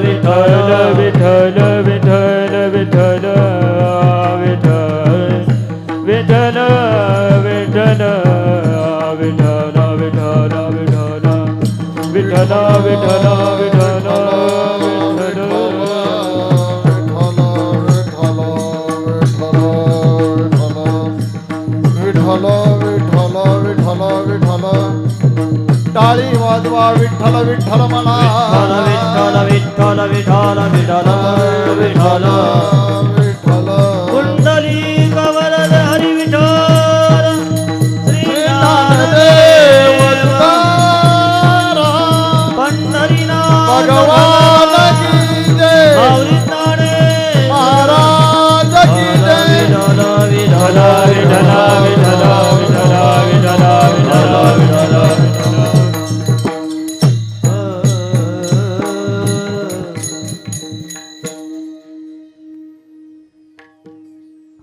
विठ्ठल विठ्ठल विठ्ठल विठ्ठल विठ्ठल विठ्ठल विठ्ठल विठ्ठल विठ्ठल विठ्ठल टाळी वाजवा विठ्ठल विठ्ठल म्हणा विठ्ठल विठ्ठल विठ्ठल विठ्ठल विठ्ठल विठ्ठल कुंडली कवरद हरी विठ्ठल श्री ज्ञानदेव तुकाराम पंढरीनाथ भगवान की जय माऊली ताणे महाराज की जय विठ्ठल विठ्ठल विठ्ठल विठ्ठल विठ्ठल विठ्ठल विठ्ठल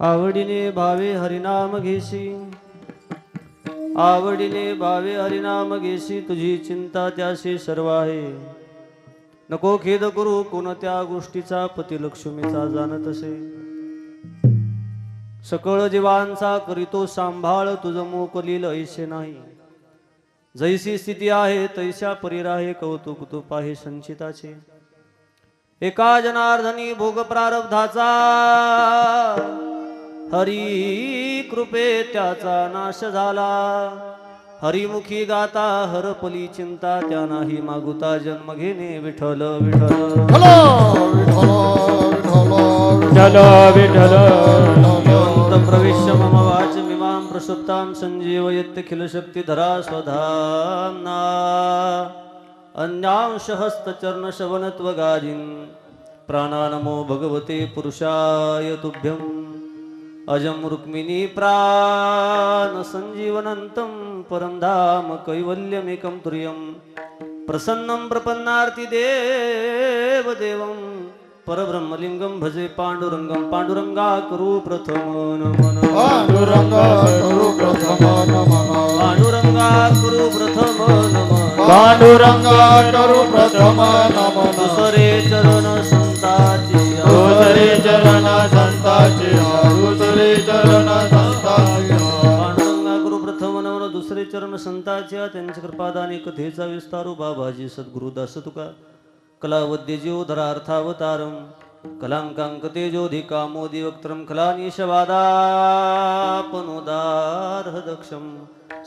आवडीने भावे हरिनाम घेशी आवडीने भावे हरिनाम घेशी तुझी चिंता त्याशी सर्व आहे नको खेद करू कोणत्या गोष्टीचा पती लक्ष्मीचा जाणत असे सकळ जीवांचा करीतो सांभाळ तुझ मोकलील ऐसे नाही जैसी स्थिती आहे तैसा परिराहे कौतुक तू पाहे संचिताचे एका जनार्दनी भोग प्रारब्धाचा हरी कृपे त्याचा नाश झाला हरिमुखी गाता हरपली चिंता त्या नाही मागुता जन्म घेणे विठ्ठल विठ्ठल विठ्ठल विठ्ठल प्रविश्य मम वाच मिमां प्रसुप्तां संजीवयत्यखिल शक्तिधरा स्वधाम्ना अन्यांश हस्तचरण शवनत्वगाजिन् प्राणानमो भगवते पुरुषाय तुभ्यम् अजं रुक्मिणी प्राण संजीवनन्तं परं धाम कैवल्यमेकं तुर्यं प्रसन्नं प्रपन्नार्ति देवदेवं परब्रह्मलिंगं भजे पाण्डुरंगं पाण्डुरंगा कुरु प्रथम नमन पांडुरंगा करू प्रथम नमन पाण्डुरंगा कुरु प्रथम नमन पांडुरंगा करू प्रथम नमन दुसरे चरण संताची दुसरे चरण संताची दुसरे चरण संताची पांडुरंगा गुरु प्रथम नमन दुसरे चरण संताच्या त्यांच्या कृपादानी कथेचा विस्तारू बाबाजी सद्गुरु दास तुका कलावद्य जीवधरा अर्थावतारम कलांकांकतेजोधिका मोदी वक्त्रम कलानिशवादापनोदारहदक्षम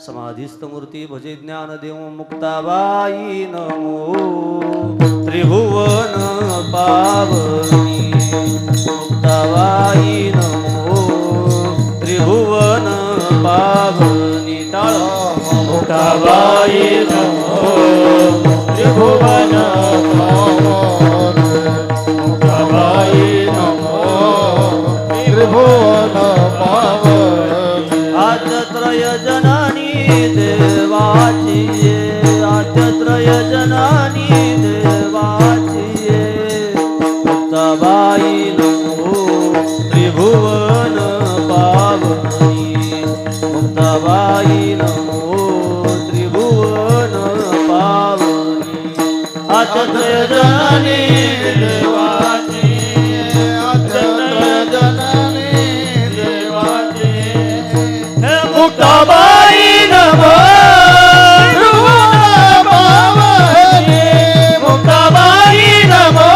समाधिस्थमूर्ती भजे ज्ञानदेव मुक्ताबाई नमो त्रिभुवन पावनी मुक्ताबाई नमो त्रिभुवन पावनी टाळ मुक्ताबाई नमो त्रिभुवन मुक्ताबाई नमो त्रिभुवन पावनी आद्यत्रय जननी देवाची आद्यत्रय जननी देवाची मुक्ताबाई नमो त्रिभुवन पावनी मुक्ताबाई नमो त्रिभुवन पावनी आद्यत्रय जननी देवाची आद्यत्रय जननी देवाची मुक्ताबाई नमो त्रिभुवन पावनी मुक्ताबाई नमो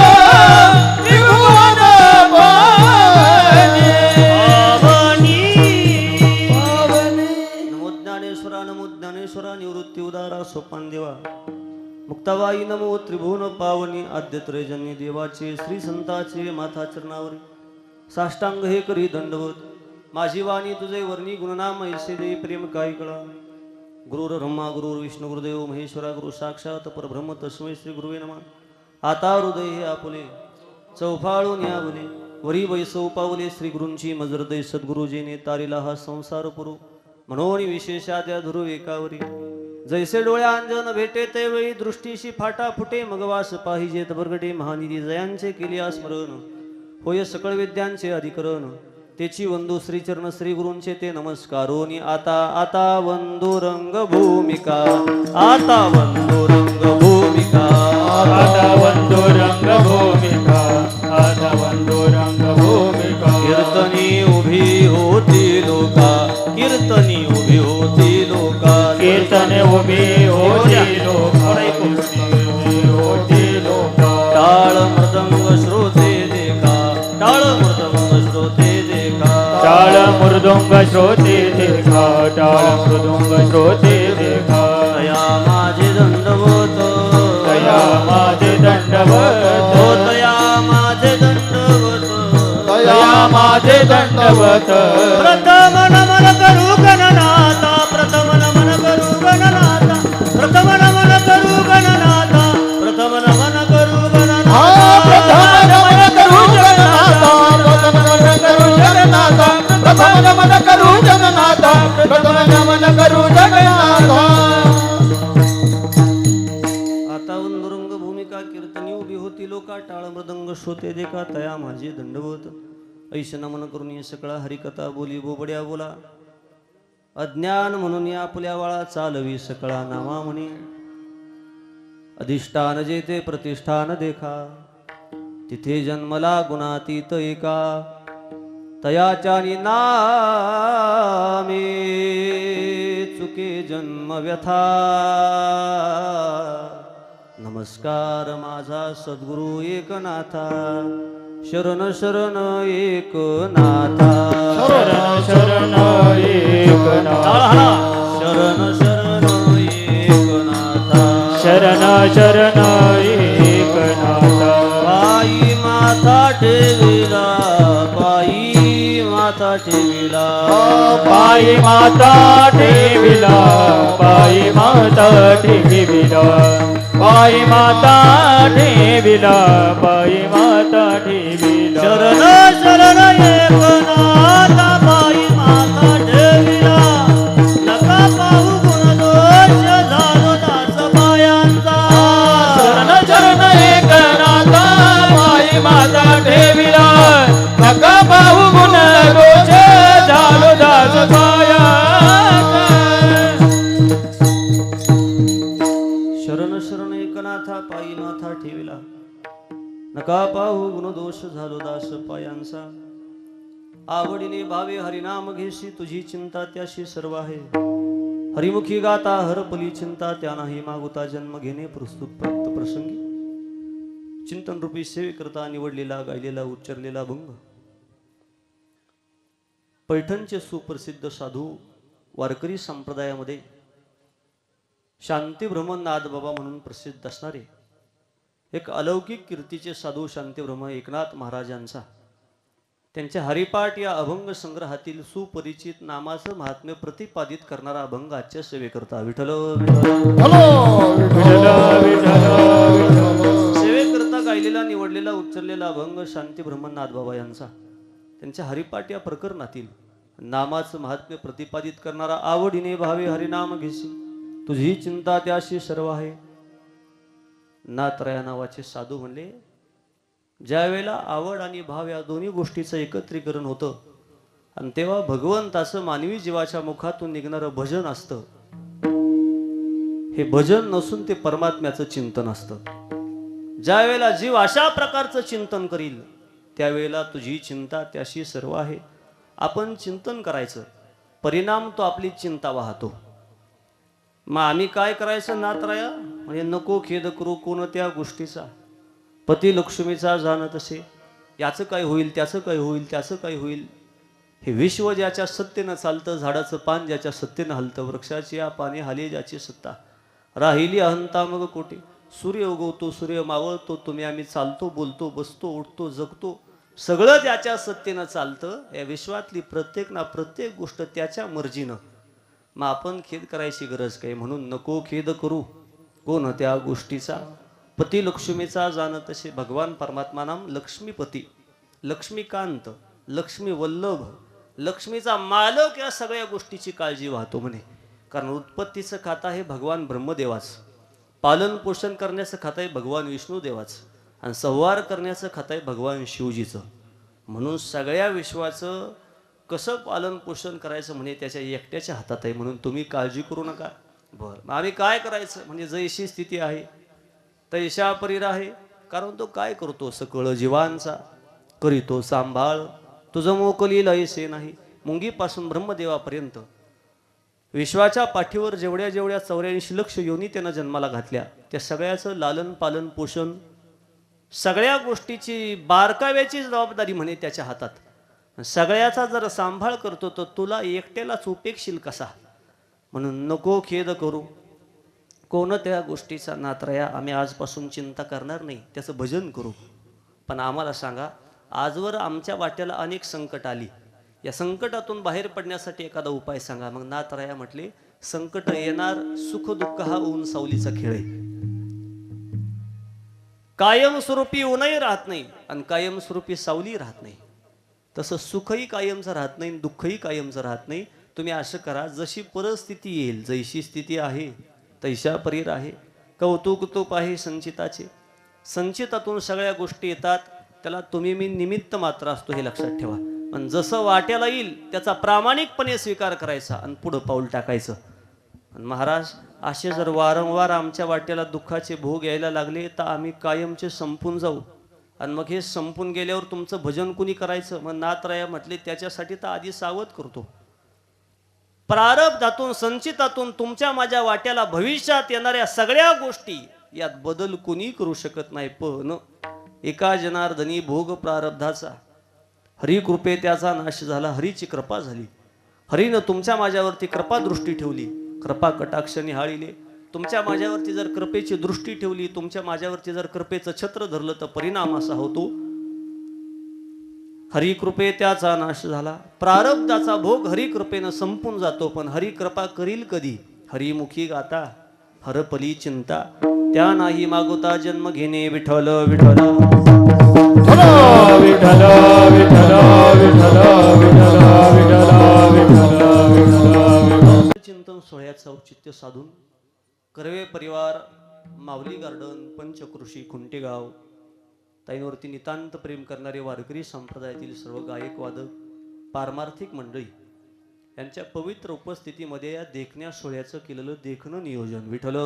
त्रिभुवन पावनी नमो ज्ञानेश्वरा निवृत्ती उदारा सोपान देवा मुक्ताबाई नमो त्रिभुवन पावनी आद्यत्रयजन्य देवाचे श्री संताचे माथा चरणावर साष्टांग हे करी दंडवत माझी वाणी तुझे वर्णी गुणनाम ऐसे देई प्रेम काही कळा गुरुर ब्रह्मा गुरुर विष्णू गुरुदेव महेश्वरा गुरु साक्षात परब्रह्म तस्मै श्री गुरुवे नमः आता हृदय हे आपुले चौफाळून यावले वरी वैसव पावले श्री गुरूंची मजरदय सद्गुरुजीने तारिला हा संसार पुरू म्हणून विशेषाद्या धुरू एकावरी जैसे डोळ्या अंजन भेटे ते वेळी दृष्टीशी फाटा फुटे मगवास पाहिजेत बरगडे महानिधी जयांचे केले स्मरण होय सकळ विद्यांचे अधिकरण तेची वंदू श्रीचरण श्री गुरूंचे ते नमस्कारोनी आता आता वंदू रंग भूमिका आता वंदू रंग भूमिका आता वंदू रंग भूमिका उभी होती लोका होती लोका टाळ मृदंग श्रोते देखा टाळ मृदंग श्रोते देखा टाळ मृदुंग श्रोते देखा टाळ मृदुंग श्रोते देखा तया माझे दंडवत तया माझे दंडवत हो तया माझे दंडवत तया माझे दंडवत प्रथम नमन करू गणनाथा प्रथम नमन करू गणनाथा प्रथम नमन करू गणनाथा प्रथम नमन करू हा प्रथम नमन करू जगन्नाथा प्रथम नमन करू जगन्नाथा प्रथम नमन करू जगन्नाथा प्रथम नमन करू जगन्नाथा आता वंदुरंग भूमिका कीर्तनी उभी होती लोका टाळ मृदंग श्रोते देखा तया माझे दंडवत ऐश नमन करून ये सकळा हरिकथा बोली बोबड्या बोला अज्ञान म्हणून या आपल्या वाळा चालवी सकळा नामा म्हणे अधिष्ठान जेथे प्रतिष्ठान देखा तिथे जन्मला गुणातीत एका तयाच्या नामे चुके जन्म व्यथा नमस्कार माझा सद्गुरु एकनाथा शरण शरण एकनाथा शरण शरण एकनाथा शरण शरण एकनाथा शरण शरण एकनाथा पायी माथा ठेविला पायी माथा ठेविला पायी माता ठेविला पायी माता ठेविला पायी माता ठेविला पायी माता ठेविला शरण शरण एकनाथा पायी माथा ठेविला नका पाहू गुण दोष झालो दास पायांचा शरण शरण एकनाथा पायी माता ठेविला नका पाहू गुण दोष झालो दास पायांचा शरण शरण एकनाथा पायी माथा ठेविला नका पाहू गुण दोष झालो दास पायांचा आवडीने भावे हरिनाम घेशी तुझी चिंता त्याशी सर्व आहे हरिमुखी गाता हरपली चिंता त्या नाही मागुता जन्म घेणे प्रस्तुत प्राप्त प्रसंगी चिंतन रूपी सेवेकरता निवडलेला गायलेला उच्चारलेला भंग पैठणचे सुप्रसिद्ध साधू वारकरी संप्रदायामध्ये शांती ब्रह्मनाथ बाबा म्हणून प्रसिद्ध असणारे एक अलौकिक कीर्तीचे साधू शांती ब्रह्म एकनाथ महाराजांचा त्यांच्या हरिपाठ या अभंग संग्रहातील सुपरिचित नामाचं महात्म्य प्रतिपादित करणारा अभंग आजच्या सेवेकरता विठ्ठल सेवेकरता गायलेला निवडलेला उच्चारलेला अभंग शांती ब्रह्मनाथ बाबा यांचा त्यांच्या हरिपाठ या प्रकरणातील नामाचं महात्म्य प्रतिपादित करणारा आवडीने भावे हरिनाम घेशी तुझी चिंता त्याशी सर्व आहे नात्रया नावाचे साधू म्हणले ज्या वेळेला आवड आणि भाव या दोन्ही गोष्टीचं एकत्रीकरण होतं आणि तेव्हा भगवंताचं मानवी जीवाच्या मुखातून निघणारं भजन असतं हे भजन नसून ते परमात्म्याचं चिंतन असतं ज्या वेळेला जीव अशा प्रकारचं चिंतन करील त्यावेळेला तुझी चिंता त्याशी सर्व आहे आपण चिंतन करायचं परिणाम तो आपली चिंता वाहतो मग आम्ही काय करायचं नात्रया म्हणजे नको खेद करू कोणत्या गोष्टीचा पती लक्ष्मीचा जाण तसे याचं काय होईल त्याचं काय होईल त्याचं काय होईल हे विश्व ज्याच्या सत्तेनं चालतं झाडाचं पान ज्याच्या सत्तेनं हलतं वृक्षाची या पाने हाली ज्याची सत्ता राहिली अहंता मग कोटी सूर्य उगवतो सूर्य मावळतो तुम्ही आम्ही चालतो बोलतो बसतो उठतो जगतो सगळं त्याच्या सत्तेनं चालतं या विश्वातली प्रत्येक ना प्रत्येक गोष्ट त्याच्या मर्जीनं मग आपण खेद करायची गरज काय म्हणून नको खेद करू कोण त्या गोष्टीचा पती लक्ष्मीचा जाण तसे भगवान परमात्मा नाम लक्ष्मीपती लक्ष्मीकांत लक्ष्मी वल्लभ लक्ष्मीचा मालक या सगळ्या गोष्टीची काळजी वाहतो म्हणे कारण उत्पत्तीचं खाता हे भगवान ब्रह्मदेवाचं पालन पोषण करण्याचं खातं आहे भगवान विष्णुदेवाचं आणि संहार करण्याचं खातं आहे भगवान शिवजीचं म्हणून सगळ्या विश्वाचं कसं पालन पोषण करायचं म्हणे त्याच्या एकट्याच्या हातात आहे म्हणून तुम्ही काळजी करू नका बरं मग आम्ही काय करायचं म्हणजे जैशी स्थिती आहे तैशा परीर आहे कारण तो काय करतो सकळ जीवांचा करीतो सांभाळ तुझं मोकलील ऐसे नाही मुंगीपासून ब्रह्मदेवापर्यंत विश्वाच्या पाठीवर जेवढ्या जेवढ्या 84 लक्ष योनी त्यानं जन्माला घातल्या त्या सगळ्याचं लालन पालन पोषण सगळ्या गोष्टीची बारकाव्याची जबाबदारी म्हणे त्याच्या हातात. सगळ्याचा जर सांभाळ करतो तर तुला एकट्यालाच उपेक्षील कसा. म्हणून नको खेद करू, कोणत्या गोष्टीचा नातराया आम्ही आजपासून चिंता करणार नाही, त्याचं भजन करू. पण आम्हाला सांगा, आजवर आमच्या वाट्याला अनेक संकट आली, या संकटातून बाहेर पडण्यासाठी एखादा उपाय सांगा. मग नाथराया म्हटले, संकट येणार, सुख दुःख हा ऊन सावलीचा खेळ आहे. कायमस्वरूपी ऊनही राहत नाही आणि कायमस्वरूपी सावली राहत नाही. तसं सुखही कायमचं राहत नाही, दुःखही कायमचं राहत नाही. तुम्ही असं करा, जशी परिस्थिती येईल, जैशी स्थिती आहे तैशा परीर आहे. कौतुक तूप आहे संचिताचे, संचितातून सगळ्या गोष्टी येतात. त्याला तुम्ही मी निमित्त मात्र असतो हे लक्षात ठेवा. पण जसं वाट्याला येईल त्याचा प्रामाणिकपणे स्वीकार करायचा आणि पुढं पाऊल टाकायचं. आणि महाराज, असे जर वारंवार आमच्या वाट्याला दुःखाचे भोग यायला लागले तर आम्ही कायमचे संपून जाऊ. आणि मग हे संपून गेल्यावर तुमचं भजन कुणी करायचं. मग नाथराया म्हटले, त्याच्यासाठी तर आधी सावध करतो. प्रारब्धातून संचितातून तुमच्या माझ्या वाट्याला भविष्यात येणाऱ्या सगळ्या गोष्टी यात बदल कुणी करू शकत नाही. पण एका जनार्दनी भोग प्रारब्धाचा, हरी कृपे त्याचा नाश झाला, हरीची कृपा झाली. हरीनं तुमच्या माझ्यावरती कृपा दृष्टी ठेवली, कृपा कटाक्ष निहाळिले. तुमच्या माझ्यावरती जर कृपेची दृष्टी ठेवली, तुमच्या माझ्यावरती जर कृपेचं छत्र धरलं तर परिणाम असा होतो, हरी कृपे त्याचा नाश झाला. प्रारब्धाचा भोग हरी कृपेनं संपून जातो. पण हरी कृपा करील कधी, हरिमुखी गाता हरपली चिंता. त्या नाही मागोता जन्म घेणे विठ्ठल विठ्ठल विठ्ठल विठ्ठल विठ्ठल विठ्ठल विठ्ठल. चिंतन सोहळ्याचं औचित्य साधून कर्वे परिवार, माऊली गार्डन, पंचकृषी, खुंटेगाव ताईंवरती नितांत प्रेम करणारे वारकरी संप्रदायातील सर्व गायक वादक पारमार्थिक मंडळी यांच्या पवित्र उपस्थितीमध्ये या देखण्या सोहळ्याचं केलेलं देखणं नियोजन विठ्ठल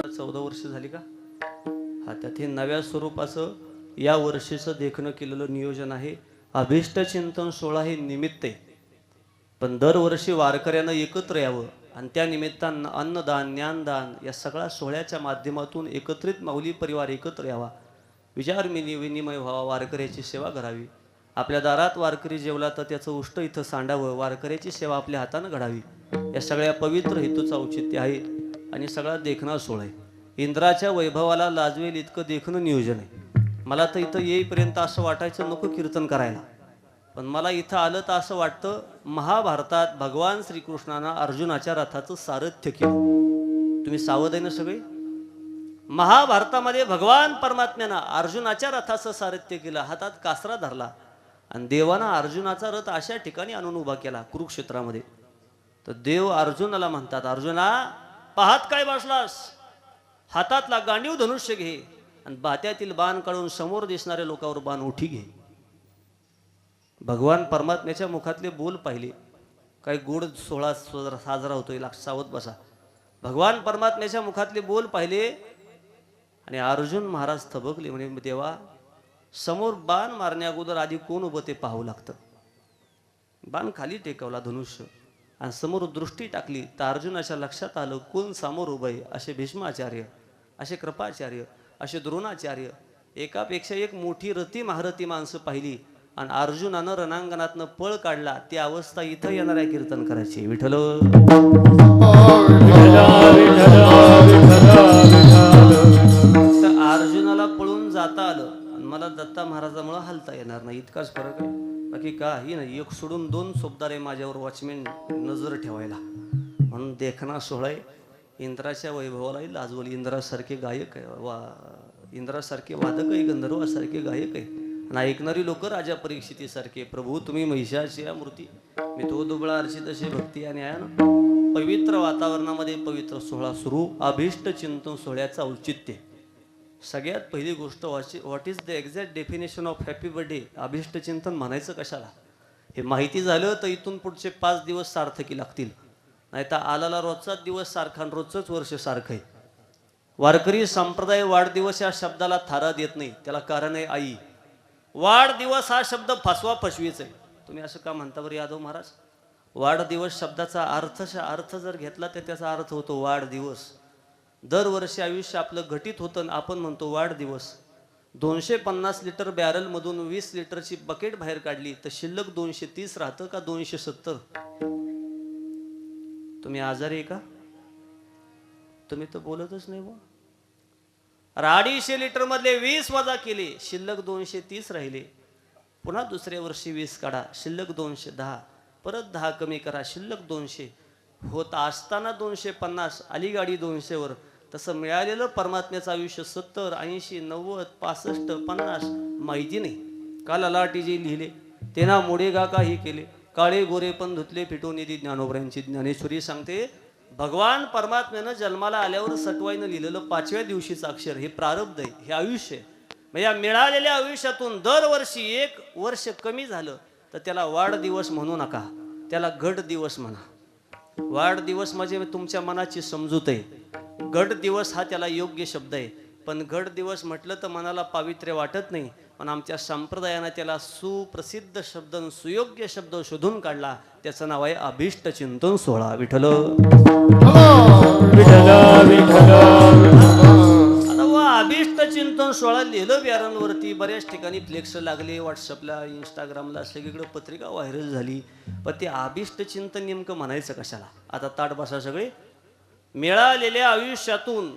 14 वर्ष झाली का हा, त्यात हे नव्या स्वरूपाचं या वर्षीचं देखणं केलेलं नियोजन आहे. अभिष्ट चिंतन सोहळा हे निमित्त आहे, पण दरवर्षी वारकऱ्यानं एकत्र यावं आणि त्या निमित्तानं अन्नदान, ज्ञानदान या सगळ्या सोहळ्याच्या माध्यमातून एकत्रित माऊली परिवार एकत्र यावा, विचार विनिमय व्हावा, वारकऱ्याची सेवा करावी. आपल्या दारात वारकरी जेवला तर त्याचं उष्ट इथं सांडावं, वारकऱ्याची सेवा आपल्या हातानं घडावी, या सगळ्या पवित्र हेतूचं औचित्य आहे. आणि सगळा देखणा सोहळा आहे. इंद्राच्या वैभवाला लाजवेल इतकं देखणं नियोजन आहे. मला तर इथं येईपर्यंत असं वाटायचं नको कीर्तन करायला, पण मला इथं आलं तर असं वाटतं महाभारतात भगवान श्रीकृष्णानं अर्जुनाच्या रथाचं सारथ्य केलं. तुम्ही सावध आहे ना सगळे? महाभारतामध्ये भगवान परमात्म्यानं अर्जुनाच्या रथाचं सारथ्य केलं, हातात कासरा धरला आणि देवानं अर्जुनाचा रथ अशा ठिकाणी आणून उभा केला कुरुक्षेत्रामध्ये. तर देव अर्जुनाला म्हणतात, अर्जुना पाहत काय बसलास, हातातला गांडीव धनुष्य घे आणि बात्यातील बाण काढून समोर दिसणाऱ्या लोकांवर बाण उठी घे. भगवान परमात्म्याच्या मुखातले बोल पाहिले, काही गोड सोहळा साजरा होतोय, सावध बसा. भगवान परमात्म्याच्या मुखातले बोल पाहिले आणि अर्जुन महाराज थबकले, म्हणे देवा समोर बाण मारण्या अगोदर आधी कोण उभं ते पाहावं लागतं. बाण खाली टेकवला धनुष्य आणि समोर दृष्टी टाकली तर अर्जुनाच्या लक्षात आलं कोण समोर उभं आहे. असे भीष्माचार्य, असे कृपाचार्य, असे द्रोणाचार्य, एकापेक्षा एक मोठी रती महारथी माणसं पाहिली आणि अर्जुनानं रणांगणातनं पळ काढला. ती अवस्था इथं येणाऱ्या कीर्तन करायची विठ्ठल. तर अर्जुनाला पळून जाता आलं आणि मला दत्ता महाराजामुळे हलता येणार नाही, इतकाच फरक आहे, बाकी काही नाही. एक सोडून दोन सोबदारे माझ्यावर वॉचमॅन नजर ठेवायला. म्हणून देखणा सोहळा आहे. इंद्राच्या वैभवालाही लाजवल. इंद्रासारखे गायक आहे, इंद्रासारखे वादक आहे, गंधर्वासारखे गायक आहे आणि ऐकणारी लोक राजा परीक्षितीसारखे. प्रभू तुम्ही महिषाची या मूर्ती, मी तो दुबळा अर्चित अशी भक्ती आणि आहे ना. पवित्र वातावरणामध्ये पवित्र सोहळा सुरू. अभिष्ट चिंतन सोहळ्याचं औचित्य. सगळ्यात पहिली गोष्ट, what is the exact definition of happy birthday. अभिष्ट चिंतन म्हणायचं कशाला हे माहिती झालं तर इथून पुढचे 5 दिवस सार्थकी लागतील. नाही तर आलाला रोजचाच दिवस सारखा आणि रोजचंच वर्ष सारखं आहे. वारकरी संप्रदाय वाढदिवस या शब्दाला थारा देत नाही, त्याला कारण आहे आई. वाढदिवस हा शब्द फसवा फसवीच आहे. तुम्ही असं का म्हणता बरं यादव महाराज? वाढदिवस शब्दाचा अर्थ जर घेतला तर त्याचा अर्थ होतो वाढदिवस. दरवर्षी आयुष्य आपलं घटित होतं आणि आपण म्हणतो वाढदिवस. 250 लिटर बॅरलमधून 20 लिटरची बकेट बाहेर काढली तर शिल्लक 230 राहतं का 270? तुम्ही आजारी आहे का? तुम्ही तर बोलतच नाही बुवा. 250 लिटर मधले 20 वजा केले, शिल्लक 230 राहिले. पुन्हा दुसऱ्या वर्षी 20 काढा, शिल्लक 210. परत 10 कमी करा, शिल्लक 200. होत असताना 250, आली गाडी 200 वर. तसं मिळालेलं परमात्म्याचं आयुष्य 70, 80, 90, 65, 50 माहिती नाही. काल अलाटी जे लिहिले तेना मोडे गा काही केले, काळे गोरे पण धुतले फिटून येते. ज्ञानोबरांची ज्ञानेश्वरी सांगते भगवान परमात्म्यानं जन्माला आल्यावर सटवाईनं लिहिलेलं 5व्या दिवशीचं अक्षर हे प्रारब्ध आहे, हे आयुष्य आहे. मग या मिळालेल्या आयुष्यातून दरवर्षी 1 वर्ष कमी झालं तर त्याला वाढदिवस म्हणू नका, त्याला घट दिवस म्हणा. वाढदिवस म्हणजे तुमच्या मनाची समजूत आहे. घट दिवस हा त्याला योग्य शब्द आहे. पण घट दिवस म्हटलं तर मनाला पावित्र्य वाटत नाही. पण आमच्या संप्रदायानं त्याला सुप्रसिद्ध शब्द सुयोग्य शब्द शोधून काढला. त्याचं नाव आहे अभिष्ट चिंतन सोहळा. विठ्ठल आता अभिष्ट चिंतन सोहळा लिहिलं बॅरनवरती, बऱ्याच ठिकाणी फ्लेक्स लागले, व्हॉट्सअपला, इंस्टाग्रामला, सगळीकडे पत्रिका व्हायरल झाली. पण ते अभिष्ट चिंतन नेमकं म्हणायचं कशाला? आता ताट बसा सगळे. मिळालेल्या आयुष्यातून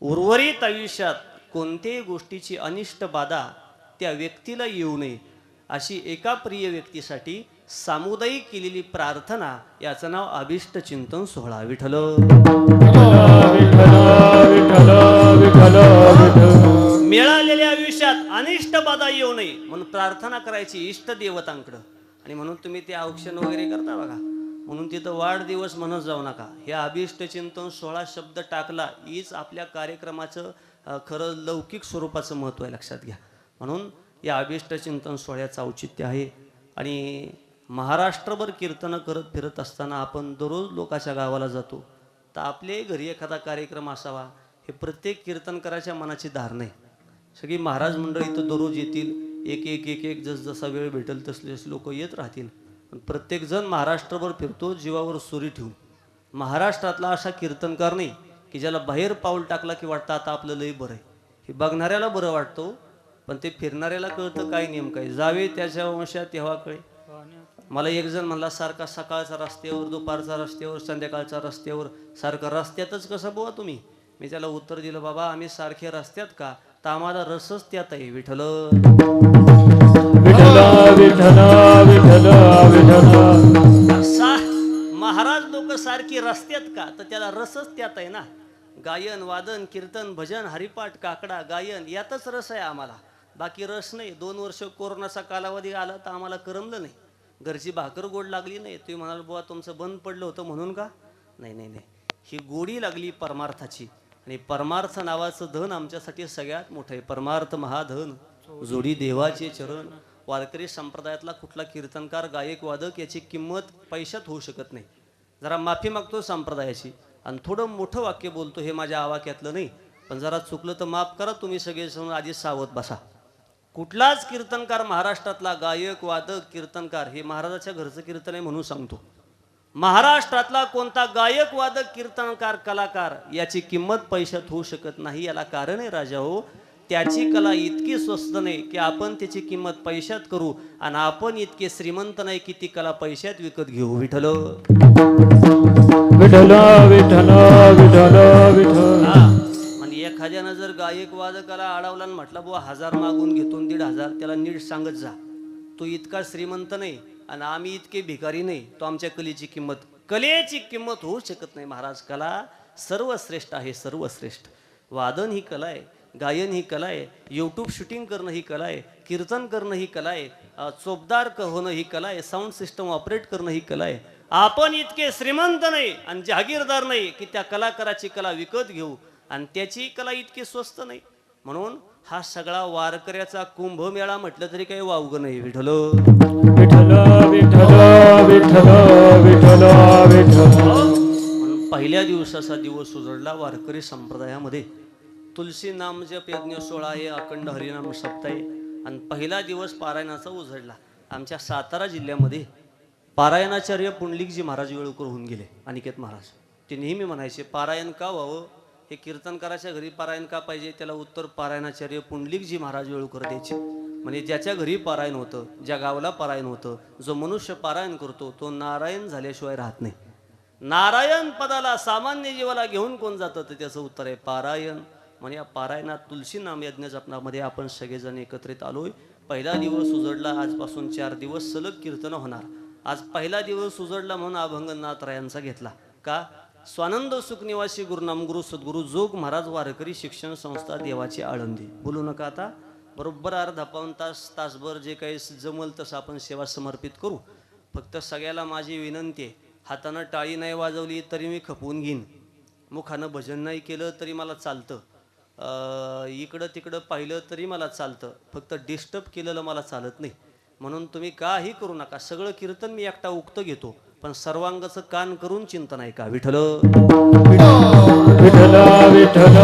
उर्वरित आयुष्यात कोणत्याही गोष्टीची अनिष्ट बाधा त्या व्यक्तीला येऊ नये अशी एका प्रिय व्यक्तीसाठी सामुदायिक केलेली प्रार्थना, याचं नाव अभिष्ट चिंतन सोहळा. विठ्ठल मिळालेल्या आयुष्यात अनिष्ट बाधा येऊ नये म्हणून प्रार्थना करायची इष्ट देवतांकडं. आणि म्हणून तुम्ही ते औक्षण वगैरे करता बघा, म्हणून तिथं वाढदिवस म्हणत जाऊ नका. हे अभिष्ट चिंतन सोहळा शब्द टाकला हीच आपल्या कार्यक्रमाचं खरं लौकिक स्वरूपाचं महत्त्व आहे, लक्षात घ्या. म्हणून या अभिष्ट चिंतन सोहळ्याचं औचित्य आहे. आणि महाराष्ट्रभर कीर्तनं करत फिरत असताना आपण दररोज लोकांच्या गावाला जातो. तर आपले घरी एखादा कार्यक्रम असावा हे प्रत्येक कीर्तनकाराच्या मनाची धारणा आहे. सगळी महाराज मंडळी इथं दररोज येतील, एक एक एक एक जसजसा वेळ भेटेल तसले लोक येत राहतील. पण प्रत्येकजण महाराष्ट्रभर फिरतो जीवावर सुरी ठेवून. महाराष्ट्रातला असा कीर्तनकार नाही की ज्याला बाहेर पाऊल टाकला की वाटतं आता आपलं लय बरं आहे. हे बघणाऱ्याला बरं वाटतं, पण ते फिरणाऱ्याला कळतं काय नेमकं आहे. जावे त्याच्या वंशात तेव्हा कळे. मला एक जण म्हणला सारखा सकाळचा रस्त्यावर, दुपारचा रस्त्यावर, संध्याकाळचा रस्त्यावर, सारखं रस्त्यातच कसं बुवा तुम्ही? मी त्याला उत्तर दिलं बाबा आम्ही सारखे रस्त्यात का, तर आम्हाला रसच त्यात आहे. विठ्ठल महाराज लोक सारखी रस्त्यात का, तर त्याला रसच त्यात आहे ना. गायन वादन कीर्तन भजन हरिपाठ काकडा गायन यातच रस आहे आम्हाला, बाकी रस नाही. 2 वर्ष कोरोनाचा कालावधी आला तर आम्हाला करमलं नाही, घरची भाकर गोड लागली नाही. तुम्ही म्हणाल बुवा तुमचं बंद पडलं होतं म्हणून का? नाही नाही नाही, ही गोडी लागली परमार्थाची. आणि परमार्थ नावाचं धन आमच्यासाठी सगळ्यात मोठं आहे. परमार्थ महाधन जोडी देवाचे चरण. वारकरी संप्रदायातला कुठला कीर्तनकार गायक वादक याची किंमत पैशात होऊ शकत नाही. जरा माफी मागतो संप्रदायाची आणि थोडं मोठं वाक्य बोलतो, हे माझ्या आवाक्यातलं नाही, पण जरा चुकलं तर माफ करा. तुम्ही सगळे आधी सावध बसा. कुठलाच कीर्तनकार महाराष्ट्रातला गायक वादक कीर्तनकार हे महाराजाच्या घरचं कीर्तन आहे म्हणून सांगतो. महाराष्ट्रातला कोणता गायक वादक कीर्तनकार कलाकार याची किंमत पैशात होऊ शकत नाही. याला कारण आहे राजा हो, त्याची कला इतकी स्वस्त नाही की आपण त्याची किंमत पैशात करू, आणि आपण इतके श्रीमंत नाही की ती कला पैशात विकत घेऊ. विठ्ठल विठ्ठल विठ्ठल विठ्ठल विठ्ठल. आणि एखाद्यानं जर गायक वादकाला अडवला आणि म्हटलं बुवा 1000 मागून घेतो 1,500, त्याला नीट सांगत जा तो इतका श्रीमंत नाही आणि आम्ही इतके भिकारी नाही. तो आमच्या कलेची किंमत होऊ शकत नाही. महाराज कला सर्वश्रेष्ठ आहे, सर्वश्रेष्ठ. वादन ही कला आहे, गायन ही कला आहे, यूट्यूब शूटिंग करणं ही कला आहे, कीर्तन करणं ही कला आहे, चोपदार होणं ही कला आहे, साऊंड सिस्टम ऑपरेट करणं ही कला आहे. आपण इतके श्रीमंत नाही आणि जहागीरदार नाही की त्या कलाकाराची कला विकत घेऊ, आणि त्याची कला इतकी स्वस्त नाही. म्हणून हा सगळा वारकऱ्याचा कुंभमेळा म्हटलं तरी काही वावगं नाही. विठ्ठल विठ्ठल विठ्ठल विठ्ठल विठ्ठल विठ्ठल. पहिल्या दिवसाचा दिवस उजडला वारकरी संप्रदायामध्ये. तुलसी नाम जप यज्ञ सोहळा आहे, अखंड हरिनाम सप्ताह आहे, आणि पहिला दिवस पारायणाचा उजडला. आमच्या सातारा जिल्ह्यामध्ये पारायणाचार्य पुंडलिकजी महाराज वेळूकर होऊन गेले, अनिकेत महाराज. ते नेहमी म्हणायचे पारायण का व्हावं, हे कीर्तनकाराच्या घरी पारायण का पाहिजे, त्याला उत्तर पारायणाचार्य पुंडलिकजी महाराज वेळूकर द्यायचे. म्हणजे ज्याच्या घरी पारायण होतं, ज्या गावाला पारायण होतं, जो मनुष्य पारायण करतो तो नारायण झाल्याशिवाय राहत नाही. नारायण पदाला सामान्य जीवाला घेऊन कोण जातं, तर त्याचं उत्तर आहे पारायण. म्हणजे या पारायणात तुलसी नाम यज्ञ जपण्यामध्ये आपण सगळेजण एकत्रित आलोय. पहिला दिवस उजडला, आजपासून 4 दिवस सलग कीर्तन होणार. आज पहिला दिवस उजडला म्हणून अभंग नाथरायांचा घेतला का, स्वानंद सुखनिवासी गुरुनाम गुरु सद्गुरु जोग महाराज वारकरी शिक्षण संस्था देवाची आळंदी. बोलू नका आता, बरोबर अर्धा पाऊण तास तासभर जे काही जमल तसं आपण सेवा समर्पित करू. फक्त सगळ्याला माझी विनंती आहे, हातानं टाळी नाही वाजवली तरी मी खपवून घेईन, मुखानं भजन नाही केलं तरी मला चालतं, इकडं तिकडं पाहिलं तरी मला चालतं, फक्त डिस्टर्ब केलेलं मला चालत नाही. म्हणून तुम्ही काही करू नका, सगळं कीर्तन मी एकटा उक्त घेतो, पण सर्वांगाचं कान करून चिंतन आहे का विठ्ठल विठ्ठल विठ्ठल.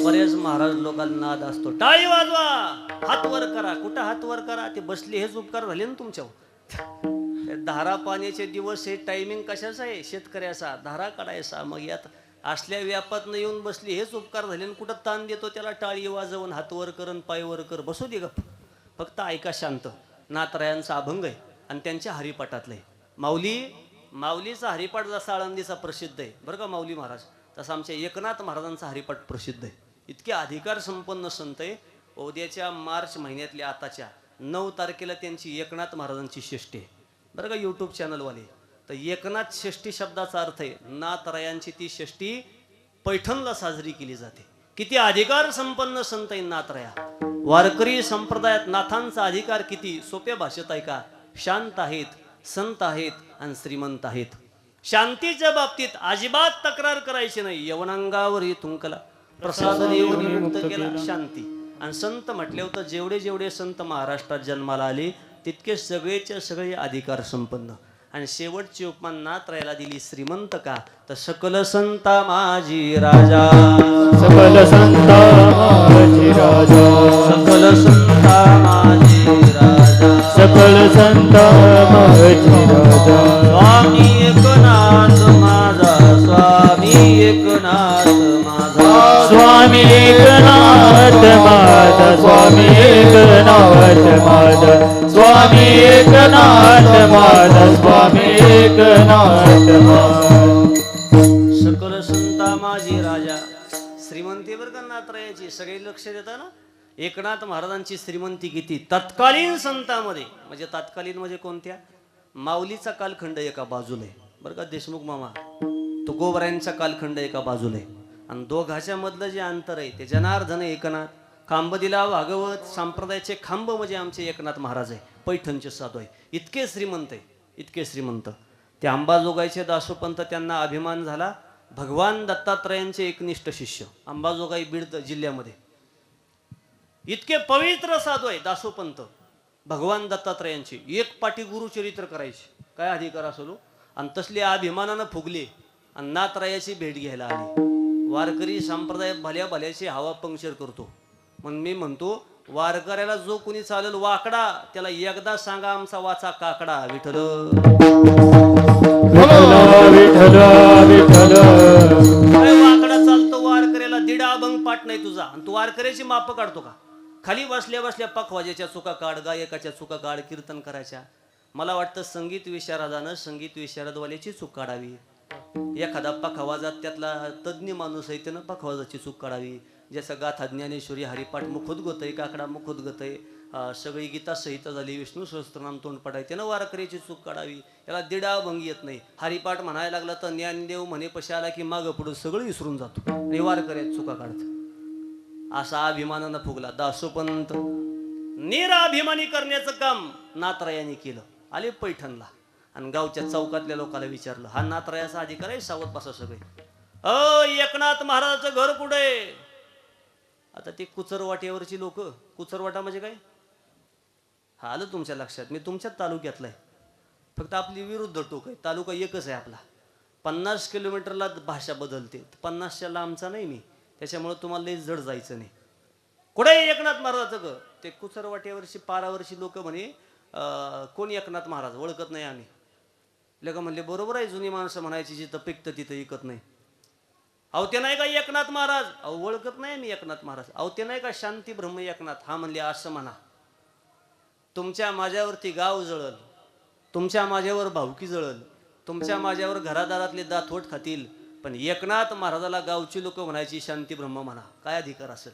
बऱ्याच महाराज लोकांना नाद असतो, टाळी वाजवा, हात वर करा. कुठं हात वर करा, ते बसले हेच उपकार झाले ना तुमच्यावर. धारा पाण्याचे दिवस हे टायमिंग कशाचा आहे, शेतकऱ्याचा धारा काढायचा. मग यात असल्या व्यापातनं येऊन बसली हेच उपकार झाले. कुठं ताण देतो त्याला, टाळी वाजवून हात वर करन पाय वर कर, बसू दे गप, फक्त ऐका शांत. नाथरायांचा अभंग आहे आणि त्यांच्या हरिपाठातलं आहे. माऊलीचा हरिपाठ जसा आळंदीचा प्रसिद्ध आहे बरं का माऊली महाराज, तसा आमच्या एकनाथ महाराजांचा हरिपाठ प्रसिद्ध आहे. इतके अधिकार संपन्न संत आहे. उद्याच्या मार्च महिन्यातल्या आताच्या 9 तारखेला त्यांची एकनाथ महाराजांची षष्ठी आहे बरं का, यूट्यूब चॅनलवाले. तर एकनाथ षष्ठी शब्दाचा अर्थ आहे नाथरायांची ती षष्ठी पैठणला साजरी केली जाते. किती अधिकार संपन्न संत आहे नाथराया. वारकरी संप्रदायात नाथांचा अधिकार किती सोप्या भाषेत आहे का, शांत आहेत, संत आहेत आणि श्रीमंत आहेत. शांतीच्या बाबतीत अजिबात तक्रार करायची नाही. यवनांगावरी तुंकला प्रसाद देऊन मुक्त केला, शांती. आणि संत म्हटले होतं, जेवढे जेवढे संत महाराष्ट्रात जन्माला आले तितके सगळेच्या सगळे अधिकार संपन्न. आणि शेवटची उपमान नाथरायाला दिली श्रीमंत का, तर सकल संता माझी राजा, सकल संता माझी राजा, सकल संता माझी राजा, सकल संता माझी राजा. स्वामी एकनाथ माझा, स्वामी एकनाथ माझा, स्वामी एकनाथ माझा, स्वामी एकनाथ माझा, स्वामी एकनाथ माझा, स्वामी एकनाथ माझा. सकल संता माझी राजा. श्रीमंती बरं का नाथरायाची, सगळे लक्ष देता ना. एकनाथ महाराजांची श्रीमंती किती, तत्कालीन संतांमध्ये. म्हणजे तत्कालीन म्हणजे कोणत्या, माऊलीचा कालखंड एका बाजूला आहे बरं का, देशमुख मामा तुकोबरायांचा कालखंड एका बाजूला आहे. आणि दोघाच्या मधलं जे अंतर आहे ते जनार्दन एकनाथ. खांबदिला भागवत संप्रदायाचे खांब म्हणजे आमचे एकनाथ महाराज आहे, पैठणचे साधू आहे. इतके श्रीमंत आहे, इतके श्रीमंत. ते अंबाजोगाईचे दासोपंत, त्यांना अभिमान झाला. भगवान दत्तात्रयांचे एकनिष्ठ शिष्य, अंबाजोगाई बीड जिल्ह्यामध्ये इतके पवित्र साधू आहे दासोपंत. भगवान दत्तात्रयांची एक पाठी गुरुचरित्र करायची, काय अधिकार असलो. आणि तसले अभिमानानं फुगले आणि नाथरायाची भेट घ्यायला आले. वारकरी संप्रदाय भल्या भल्याची हवा पंक्चर करतो. मग मी म्हणतो, वारकऱ्याला जो कोणी चालेल वाकडा, त्याला एकदा सांगा आमचा वाचा काकडा. विठ्ठल विठ्ठल विठ्ठल. वाकडा चालतो वारकऱ्याला, दीड अभंग पाठ नाही तुझा, आणि तू वारकऱ्याची माप काढतो का. खाली बसल्या बसल्या पखवाजाच्या चुका काढ, गायकाच्या चुका काढ, कीर्तन करायच्या. मला वाटतं संगीत विशारदानं संगीत विशारदवाल्याची चूक काढावी. एखादा पखवाजात त्यातला तज्ज्ञ माणूस आहे त्यानं पखवाजाची चूक काढावी. जसं गाथा ज्ञानेश्वरी हरिपाठ मुखोद्गत आहे, काकडा मुखोद्गत आहे, सगळी गीता संहिता झाली, विष्णू सहस्त्रनाम तोंड पडाय, त्यानं वारकऱ्याची चूक काढावी. याला दिडा भंग येत नाही. हरिपाठ म्हणायला लागला तर ज्ञानदेव म्हणे पशी आला की मागं पुढं सगळं विसरून जातो आणि वारकऱ्याची चुका काढतो. असा अभिमानानं फुगला दासोपंत. निराभिमानी करण्याचं काम नाथरायाने केलं. आले पैठणला आणि गावच्या चौकातल्या लोकांना विचारलं, हा नाथरायाचा अधिकार आहे, सावध बसा सगळे. एकनाथ महाराजाचं घर कुठे. आता ते कुचरवाट्यावरची लोक, कुचरवाटा म्हणजे काय, हा आलं तुमच्या लक्षात. मी तुमच्याच तालुक्यातला आहे, फक्त आपली विरुद्ध टोक आहे. तालुका एकच आहे आपला. 50 किलोमीटरला भाषा बदलते, 50च्या लांबचा नाही मी, त्याच्यामुळे तुम्हाला लई जड जायचं नाही. कुठे एकनाथ महाराजाचं घर, ते कुचरवाट्यावरची पारावरची लोक म्हणे कोण एकनाथ महाराज ओळखत नाही आम्ही. लेख म्हणले बरोबर आहे, जुनी माणसं म्हणायची जिथं पिकतं तिथं ऐकत नाही. अहो ते नाही का एकनाथ महाराज, अहो ओळखत नाही मी एकनाथ महाराज. अहो ते नाही का शांती ब्रह्म एकनाथ. हा म्हणले असं म्हणा, तुमच्या माझ्यावरती गाव जळल, तुमच्या माझ्यावर भावकी जळल, तुमच्या माझ्यावर घरादारातले दातवट खातील, पण एकनाथ महाराजाला गावची लोक म्हणायची शांती ब्रह्म म्हणा, काय अधिकार असेल.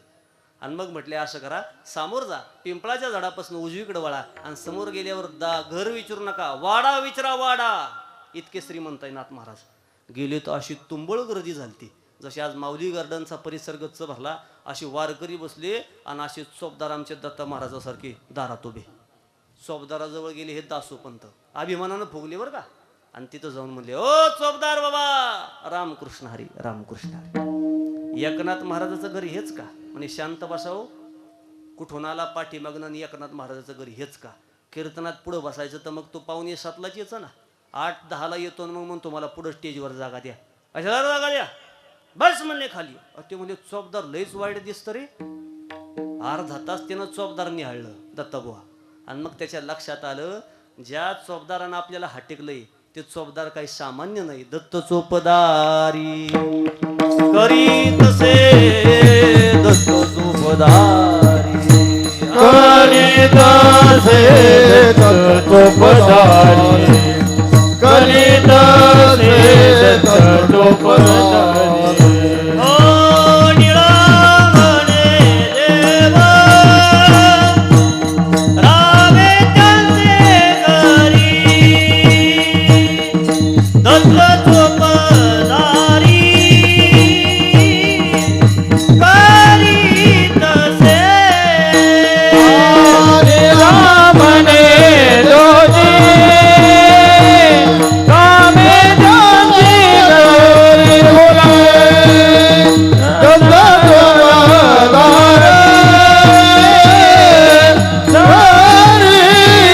आणि मग म्हटले असं करा, समोर जा, पिंपळाच्या झाडापासून उजवीकडे वळा आणि समोर गेल्यावर घर विचारू नका, वाडा विचारा, वाडा. इतके श्रीमंत आहे नाथ महाराज. गेले तर अशी तुंबळ गर्दी झालती, जशी आज माऊली गार्डनचा परिसर गच्च भरला, अशी वारकरी बसले आणि असे चोपदार आमचे दत्ता महाराजासारखे दारात उभे. चोपदाराजवळ गेले हे दासोपंत, अभिमानानं फुगले बरं का. आणि तिथं जाऊन म्हणले, ओ चोपदार बाबा, रामकृष्ण हरी, रामकृष्ण हरी. एकनाथ महाराजाचं घर हेच का? म्हणे शांत बसाव. कुठून आला पाठीमागनं आणि एकनाथ महाराजाचं घर हेच का? कीर्तनात पुढं बसायचं तर मग तो 5:45 यायचा ना, 8-10 येतो मग म्हणतो मला पुढं स्टेजवर जागा द्या. अशा जागा द्या, बस म्हणले खाली. ते म्हणजे चोपदार लईच वाईट दिसतं रे. अर्धा तास त्यानं चोपदार निहाळलं दत्ताबुवा. आणि मग त्याच्या लक्षात आलं, ज्या चोपदारानं आपल्याला हाटेकलंय ते चोपदार काही सामान्य नाही. दत्त चोपदारी करी तसे, दत्त चोपदारी करी तसे तत्वपदारी, करी तसे तत्वपदारी. ओ निळामणे देव रामे त्यांचे घरी, दत्त चोपदारी करी तसे. रामने दोजी रामे दोजी गौरी बोलावे, दत्तवदार सारी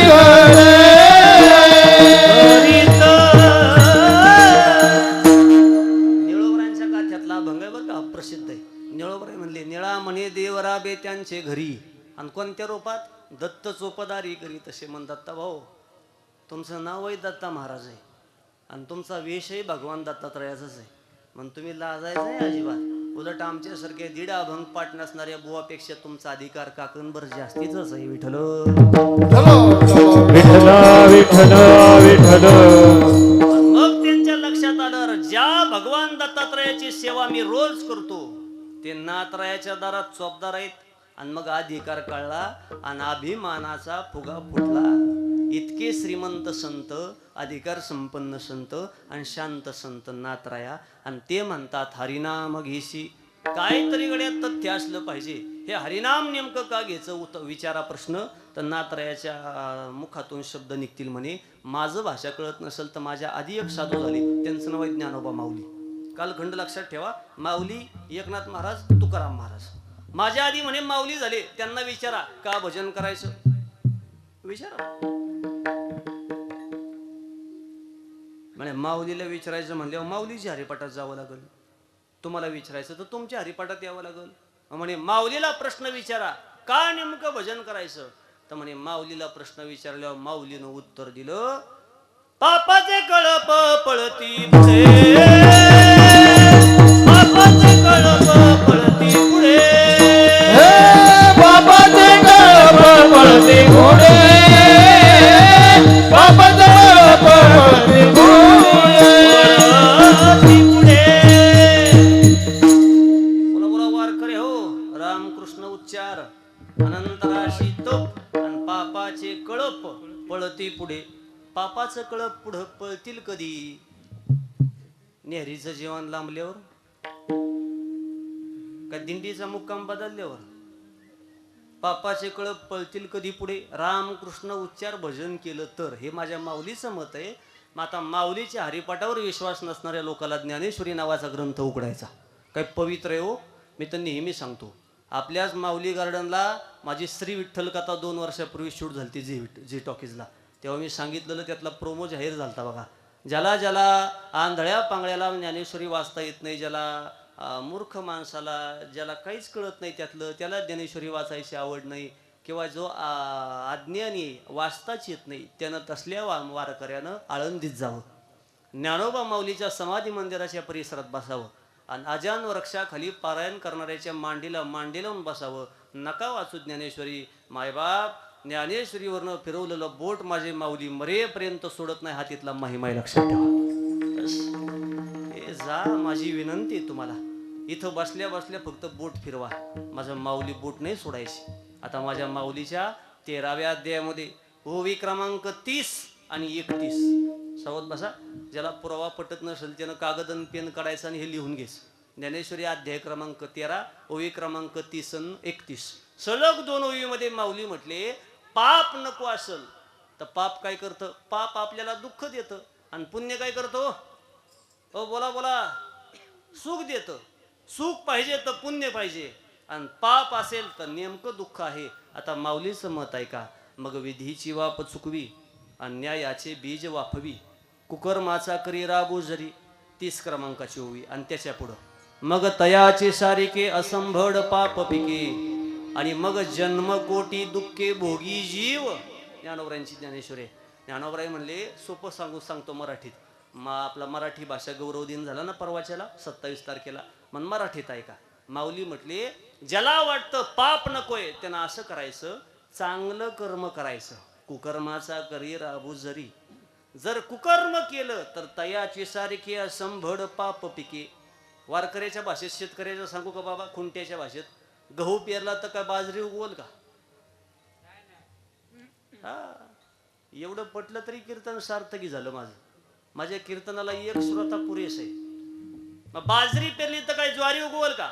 गणे. निळोबरांच्या गाथ्यातला अभंग आहे बरं का, प्रसिद्ध आहे. निळोबराय म्हणले, निळा म्हणे देवराबे त्यांचे घरी, आणि कोणत्या रूपात? दत्त चोपदारी करी तसे. म्हण दत्ता भाऊ, तुमचं नाव आहे दत्ता महाराज आहे आणि तुमचा वेशही भगवान दत्तात्रयाचाच आहे, मग तुम्ही लाजायचं आहे अजिबात. उलट आमच्यासारखे 1.5 अभंग पाठ नसणाऱ्या बुवापेक्षा तुमचा अधिकार काकणभर जास्तीच आहे. विठ्ठल विठ्ठल विठ्ठल विठ्ठल. मग त्यांच्या लक्षात आलं, ज्या भगवान दत्तात्रयाची सेवा मी रोज करतो ते नाथरायाच्या दारात चोपदार आहेत. आणि मग अधिकार कळला आणि अभिमानाचा फुगा फुटला. इतके श्रीमंत संत, अधिकार संपन्न संत आणि शांत संत नाथराया, आणि ते म्हणतात हरिनाम घेशी. काहीतरी गड्यात तथ्य असलं पाहिजे. हे हरिनाम नेमकं का घ्यायचं विचारा प्रश्न, तर नाथरायाच्या मुखातून शब्द निघतील म्हणे, माझं भाषा कळत नसेल तर माझ्या आधी एक साधू झाले, त्यांचं नाव आहे ज्ञानोबा माऊली. कालखंड लक्षात ठेवा, माऊली एकनाथ महाराज, तुकाराम महाराज. माझ्या आधी म्हणे माऊली झाले, त्यांना विचारा का भजन करायचं, विचारा. म्हणे माऊलीला विचारायचं म्हणल्यावर माऊलीच्या हरिपाठात जावं लागल, तुम्हाला विचारायचं तर तुमच्या हरिपाठात यावं लागल. म्हणे माऊलीला प्रश्न विचारा का नेमकं भजन करायचं, तर म्हणे माऊलीला प्रश्न विचारल्यावर माऊलीनं उत्तर दिलं, पापाचे कळप पळती पुढे, पापाचे कळप पळती पुढे, बाबाचे कळप पळती पुढे, बाबाचे कळप पळती पुढे. बोला बोला वारकरी हो, रामकृष्ण उच्चार, अनंतराशी तप आणि पापाचे कळप पळती पुढे. पापाचं कळप पुढं पळतील कधी? नेहरीचं जेवण लांबल्यावर का दिंडीचा मुक्काम बदलल्यावर? पापाचे कळप पळतील कधी पुढे? रामकृष्ण उच्चार भजन केलं तर. हे माझ्या माऊलीचं मत आहे. मग आता माऊलीच्या हरिपाठावर विश्वास नसणाऱ्या लोकांना ज्ञानेश्वरी नावाचा ग्रंथ उघडायचा काय पवित्र आहे हो. मी तर नेहमी सांगतो, आपल्याच माऊली गार्डनला माझी श्री विठ्ठल कथा 2 वर्षापूर्वी शूट झाली जी टॉकीजला. तेव्हा मी सांगितलेलं त्यातला प्रोमो जाहीर झालता बघा. ज्याला ज्याला आंधळ्या पांगळ्याला ज्ञानेश्वरी वाचता येत नाही, ज्याला मूर्ख माणसाला, ज्याला काहीच कळत नाही त्यातलं, त्याला ज्ञानेश्वरी वाचायची आवड नाही, किंवा जो अज्ञानी वाचताच येत नाही त्यानं तसल्या वारकऱ्यानं आळंदीत जावं, ज्ञानोबा माऊलीच्या समाधी मंदिराच्या परिसरात बसावं आणि अजान वृक्षाखाली पारायण करणाऱ्याच्या मांडीला मांडी लावून बसावं. नका वाचू ज्ञानेश्वरी, मायबाप ज्ञानेश्वरीवरनं फिरवलेलं बोट माझे माऊली मरेपर्यंत सोडत नाही, हा तिथला महिमा लक्षात ठेवा. हे जा, माझी विनंती आहे तुम्हाला, इथं बसल्या बसल्या फक्त बोट फिरवा, माझं माऊली बोट नाही सोडायची. आता माझ्या माऊलीच्या 13व्या अध्यायामध्ये ओवी क्रमांक 30 आणि 31 सावध बसा. ज्याला पुरावा पटत नसेल त्यानं कागद आणि पेन काढायचं आणि हे लिहून घ्यायचं. ज्ञानेश्वरी अध्याय क्रमांक 13 ओवी क्रमांक 30 आणि 31 सलग 2 ओवीमध्ये माऊली म्हटले, पाप नको असल तर पाप काय करतं, पाप आपल्याला दुःख देतं आणि पुण्य काय करतो, बोला बोला, सुख देतं. सुख पाहिजे तर पुण्य पाहिजे आणि पाप असेल तर नेमकं दुःख आहे. आता माऊलीचं मत आहे का, मग विधीची वाप चुकवी अन्यायाचे बीज वाफवी, कुकर्माचा करी राबू जरी 30 क्रमांकाची ओवी आणि त्याच्या पुढं, मग तयाचे सारिके असंभड पाप पिके आणि मग जन्म कोटी दुःखे भोगी जीव. ज्ञानोबरायांची ज्ञानेश्वरी. ज्ञानोबराय म्हणले, सोपं सांगतो मराठीत. आपला मराठी भाषा गौरव दिन झाला ना परवाच्याला 27 तारखेला, मग मराठीत आहे का. माऊली म्हटले, ज्याला वाटतं पाप नकोय त्यानं असं करायचं, चांगलं कर्म करायचं. कुकर्माचा करी राबू जरी, जर कुकर्म केलं तर तयाची सारखी असंभड पाप पिके. वारकऱ्याच्या भाषेत, शेतकऱ्याच्या सांगू का बाबा, खुंट्याच्या भाषेत, गहू पेरला तर काय बाजरी उगवल का. हा, एवढं पटलं तरी कीर्तन सार्थकी झालं माझं. माझ्या कीर्तनाला एक श्रोता पुरेस आहे. मग बाजरी पेरली तर काय ज्वारी उगवल का,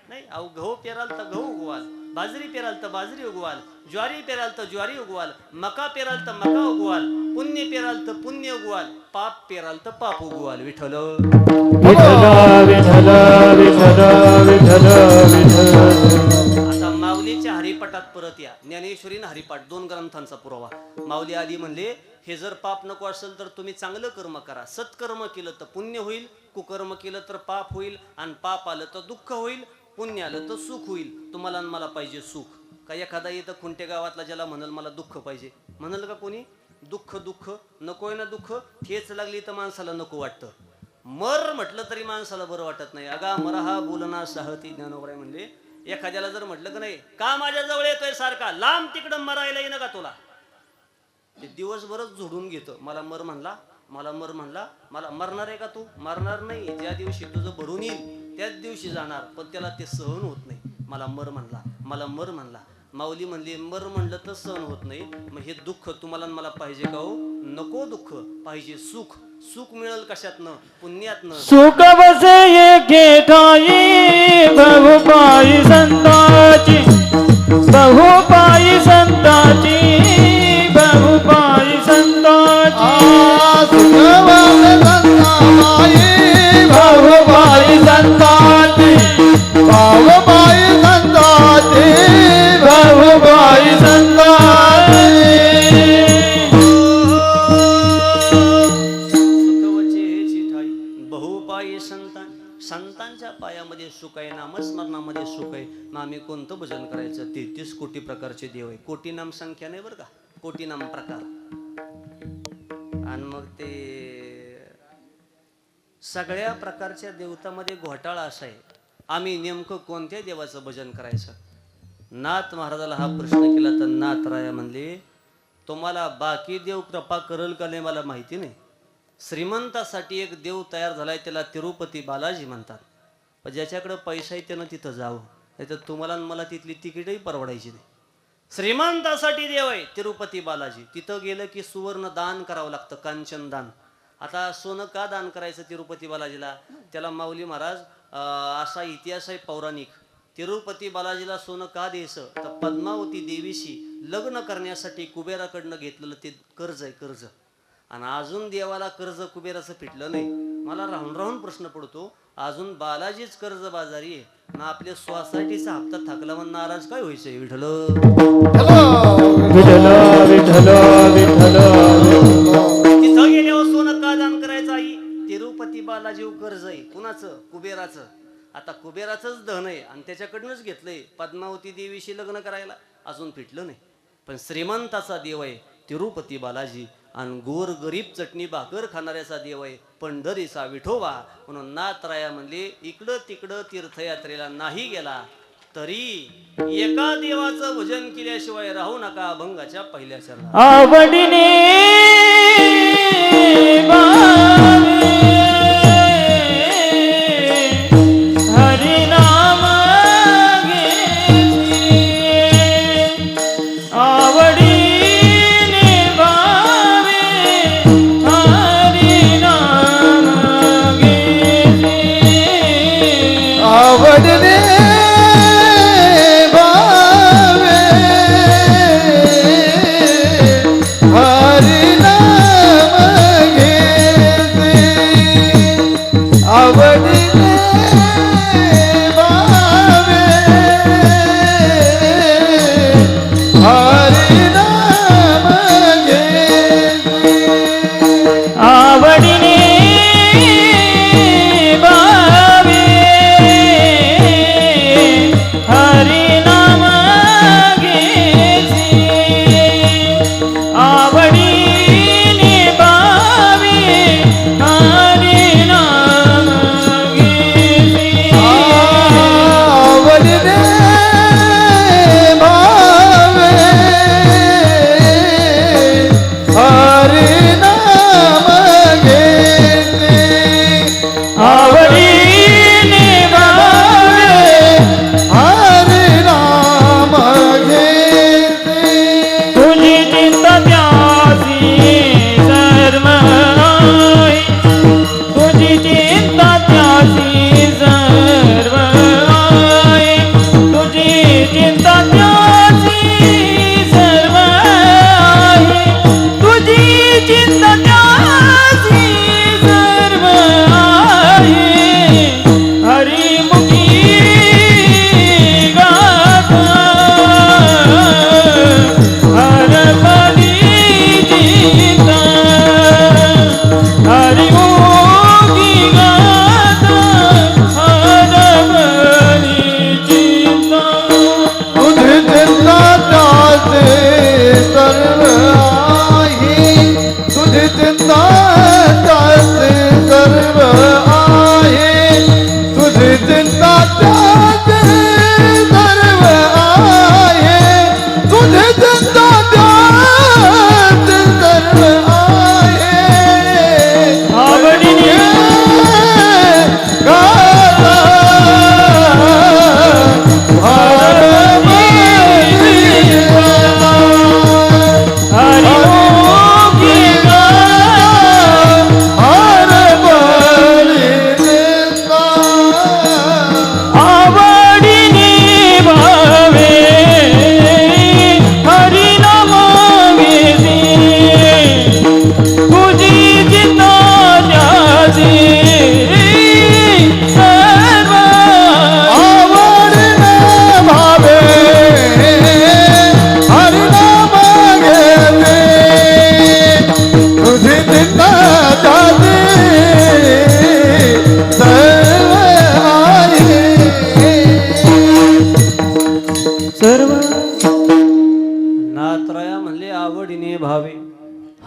नाही. अहो, गहू पेराल तर गहू उगवाल, बाजरी पेराल तर बाजरी उगवाल, ज्वारी पेराल तर ज्वारी उगवाल, मका पेराल तर मका उगवाल, पुण्य पेराल तर पुण्य उगवाल, पाप पेराल तर पाप उगवाल. विठ्ठल आता माऊलीच्या हरिपाठात परत या. ज्ञानेश्वरी हरिपाठ 2 ग्रंथांचा पुरावा. माऊली आधी म्हणले, हे जर पाप नको असेल तर तुम्ही चांगलं कर्म करा. सत्कर्म केलं तर पुण्य होईल, कुकर्म केलं तर पाप होईल, आणि पाप आलं तर दुःख होईल, पुण्य आलं तर सुख होईल. तुम्हाला मला पाहिजे सुख. का एखादा इथं खुंटे गावातला ज्याला म्हणाल मला दुःख पाहिजे, म्हणाल का कोणी. दुःख दुःख नकोय ना, दुःख ठेच लागली तर माणसाला नको वाटतं. मर म्हटलं तरी माणसाला बरं वाटत नाही. अगा मरा हा बोलना साहती. ज्ञानोबराय म्हणले, एखाद्याला जर म्हटलं का नाही, का माझ्या जवळ येतोय सारखा, लांब तिकडं मरायला येईन का तुला, ते दिवसभरच झोडून घेतं. मला मर म्हणला, मला मर म्हणला, मला मरणार आहे का तू, मरणार नाही. ज्या दिवशी तुझं भरून येईल त्याच दिवशी जाणार, पण त्याला ते सहन होत नाही. मला मर म्हणला, मला मर म्हणला. माऊली म्हणली, मर म्हणलं तर सहन होत नाही. मग हे दुःख तुम्हाला मला पाहिजे का हो, नको. दुःख पाहिजे सुख. सुख मिळेल कशातनं, पुण्यातनं. सुख बसे एके ठाई बहुपाई संताची, बहुपाई संताची, बहुपाई संताची. सुख बसे संताई बहुपाई संताची, बहुपाई संताची, बहुपाई संताची. संतांच्या पायामध्ये सुख आहे, नामस्मरणामध्ये सुख आहे. मग आम्ही कोणतं भजन करायचं. 33 कोटी प्रकारचे देव आहे. कोटी नाम संख्या नाही बरं का, कोटी नाम प्रकार. आणि मग ते सगळ्या प्रकारच्या देवतामध्ये घोटाळा असा आहे, आम्ही नेमकं कोणत्या देवाचं भजन करायचं. नाथ महाराजाला हा प्रश्न केला तर नाथ राया म्हणले, तुम्हाला बाकी देव कृपा करल का नाही मला माहिती नाही. श्रीमंतासाठी एक देव तयार झालाय, त्याला तिरुपती बालाजी म्हणतात. पण ज्याच्याकडे पैसा आहे त्यानं तिथं जावं, नाही तर तुम्हाला मला तिथली तिकीटही परवडायची नाही. श्रीमंतासाठी देव आहे तिरुपती बालाजी. तिथं गेलं की सुवर्ण दान करावं लागतं, कांचन दान. आता सोनं का दान करायचं तिरुपती बालाजीला, त्याला माऊली महाराज असा इतिहास आहे पौराणिक. तिरुपती बालाजीला सोनं का द्यायचं, तर पद्मावती देवीशी लग्न करण्यासाठी कुबेराकडनं घेतलेलं ते कर्ज आहे, कर्ज. आणि अजून देवाला कर्ज कुबेराचं फिटलं नाही. मला राहून राहून प्रश्न पडतो, अजून बालाजीच कर्ज बाजारी आहे ना, आपल्या सोसायटीचा हप्ता थकला म्हणून नाराज काय व्हायचंय. विठ्ठल तिथं गेल्यावर सोनं का दान करायचं आई, तिरुपती बालाजी कर्ज आहे. कुणाचं, कुबेराचं. आता कुबेराचंच धन आहे आणि त्याच्याकडनंच घेतलंय पद्मावती देवीशी लग्न करायला. अजून फिटलं नाही. पण श्रीमंताचा देव आहे तिरुपती बालाजी आणि गोर गरीब चटणी भाकर खाणाऱ्याचा देव आहे पंढरीचा विठोबा. म्हणून नाथराया म्हणले इकडं तिकडं तीर्थयात्रेला नाही गेला तरी एका देवाचं भजन केल्याशिवाय राहू नका अभंगाच्या पहिल्या चरणात. आवडीने भावे हरिनाम घेते. आवडीने भावे हरिनाम घेते. आवडीने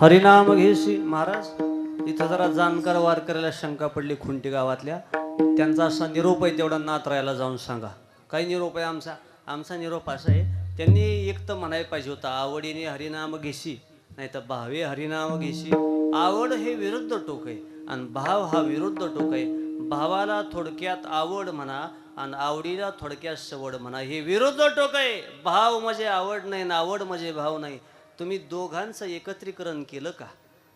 हरिनाम घेशी. महाराज इथं जरा जाणकार वारकऱ्याला शंका पडली खुंटी गावातल्या, त्यांचा असा निरोप आहे तेवढा नाथरायाला जाऊन सांगा. काय निरोप आहे आमचा? आमचा निरोप असा आहे, त्यांनी एक तर म्हणायला पाहिजे होता आवडीने हरिनाम घेशी, नाही तर भावे हरिनाम घेशी. आवड हे विरुद्ध टोक आहे आणि भाव हा विरुद्ध टोक आहे. भावाला थोडक्यात आवड म्हणा आणि आवडीला थोडक्यात सवड म्हणा, हे विरुद्ध टोक आहे. भाव म्हणजे आवड नाही ना आवड म्हणजे भाव नाही. तुम्ही दोघांचं एकत्रीकरण केलं का?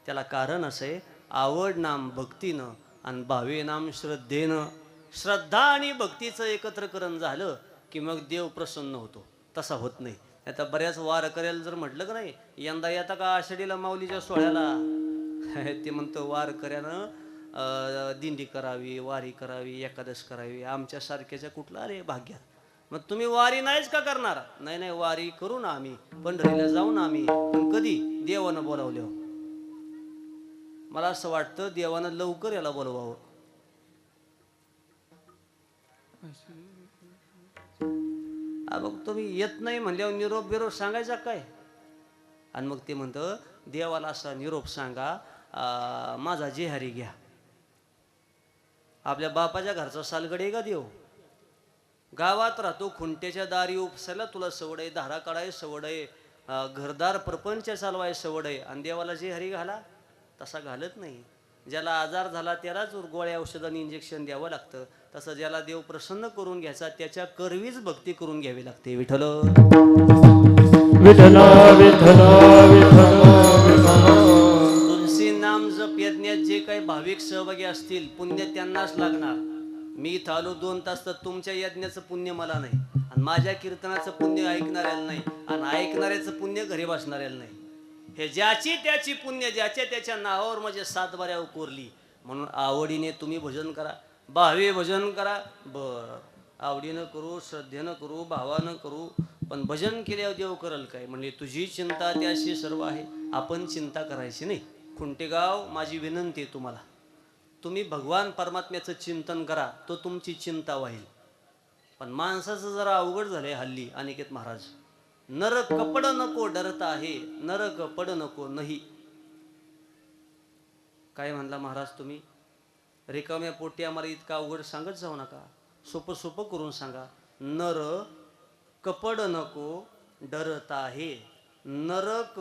त्याला कारण असं आहे, आवड नाम भक्तीनं आणि भावे नाम श्रद्धेनं. श्रद्धा आणि भक्तीचं एकत्रकरण झालं की मग देव प्रसन्न होतो. तसा होत नाही. आता बऱ्याच वार करायला जर म्हटलं का नाही, यंदा येता का आषाढीला माऊलीच्या सोहळ्याला, ते म्हणतो वार कर्यानं दिंडी करावी, वारी करावी, एकादश करावी. आमच्या सारख्याच्या कुठला अरे भाग्यात. मग तुम्ही वारी नाहीच का करणार? नाही नाही, वारी करू ना आम्ही, पंढरीला जाऊ ना आम्ही, पण कधी? देवानं बोलावलं. मला असं वाटतं देवानं लवकर याला बोलवावं. बघ तुम्ही येत नाही म्हणल्यावर निरोप बिरोप सांगायचा काय. आणि मग ते म्हणतं देवाला असा निरोप सांगा माझा जेहारी घ्या. आपल्या बापाच्या घरचा सालगडी आहे का देव. गावात राहतो खुंट्याच्या दारी उपसायला तुला सवड आहे, धारा काढाय सवड आहे, घरदार प्रपंच चालवाय सवड आहे, आणि देवाला जेहारी घाला तसा घालत नाही. ज्याला आजार झाला त्यालाच गोळ्या औषधांनी इंजेक्शन द्यावं लागतं. तसं ज्याला देव प्रसन्न करून घ्यायचा त्याच्या करवीच भक्ती करून घ्यावी लागते. विठ्ठल विठ्ठल विठ्ठल विठ्ठल विठ्ठल. तुलसी नाम जप यज्ञात जे काही भाविक सहभागी असतील पुण्य त्यांनाच लागणार. मी इथं आलो 2 तास तर तुमच्या यज्ञाचं पुण्य मला नाही, आणि माझ्या कीर्तनाचं पुण्य ऐकणाऱ्याला नाही, आणि ऐकणाऱ्याचं पुण्य घरी बसणाऱ्याला नाही. हे ज्याची त्याची पुण्य ज्याच्या त्याच्या नावावर म्हणजे 7 बाऱ्या कोरली. म्हणून आवडीने तुम्ही भजन करा, भावे भजन करा. बर आवडीनं करू, श्रद्धेनं करू, भावानं करू, पण भजन केल्यावर देव करल काय. म्हणजे तुझी चिंता त्याशी सर्व आहे, आपण चिंता करायची नाही. खुंटेगाव माझी विनंती आहे तुम्हाला, तुम्ही भगवान परमात्म्याचं चिंतन करा, तो तुमची चिंता होईल. पण माणसाचं जरा अवघड झालंय हल्ली. अनिकेत महाराज, नर कपड नको डरता आहे, नर कपड नको नाही. काय म्हणला महाराज तुम्ही. रिकाम्या पोटी आम्हाला इतकं अवघड सांगत जाऊ नका, सोपं सोपं करून सांगा. नर कपड नको डरता आहे, नरक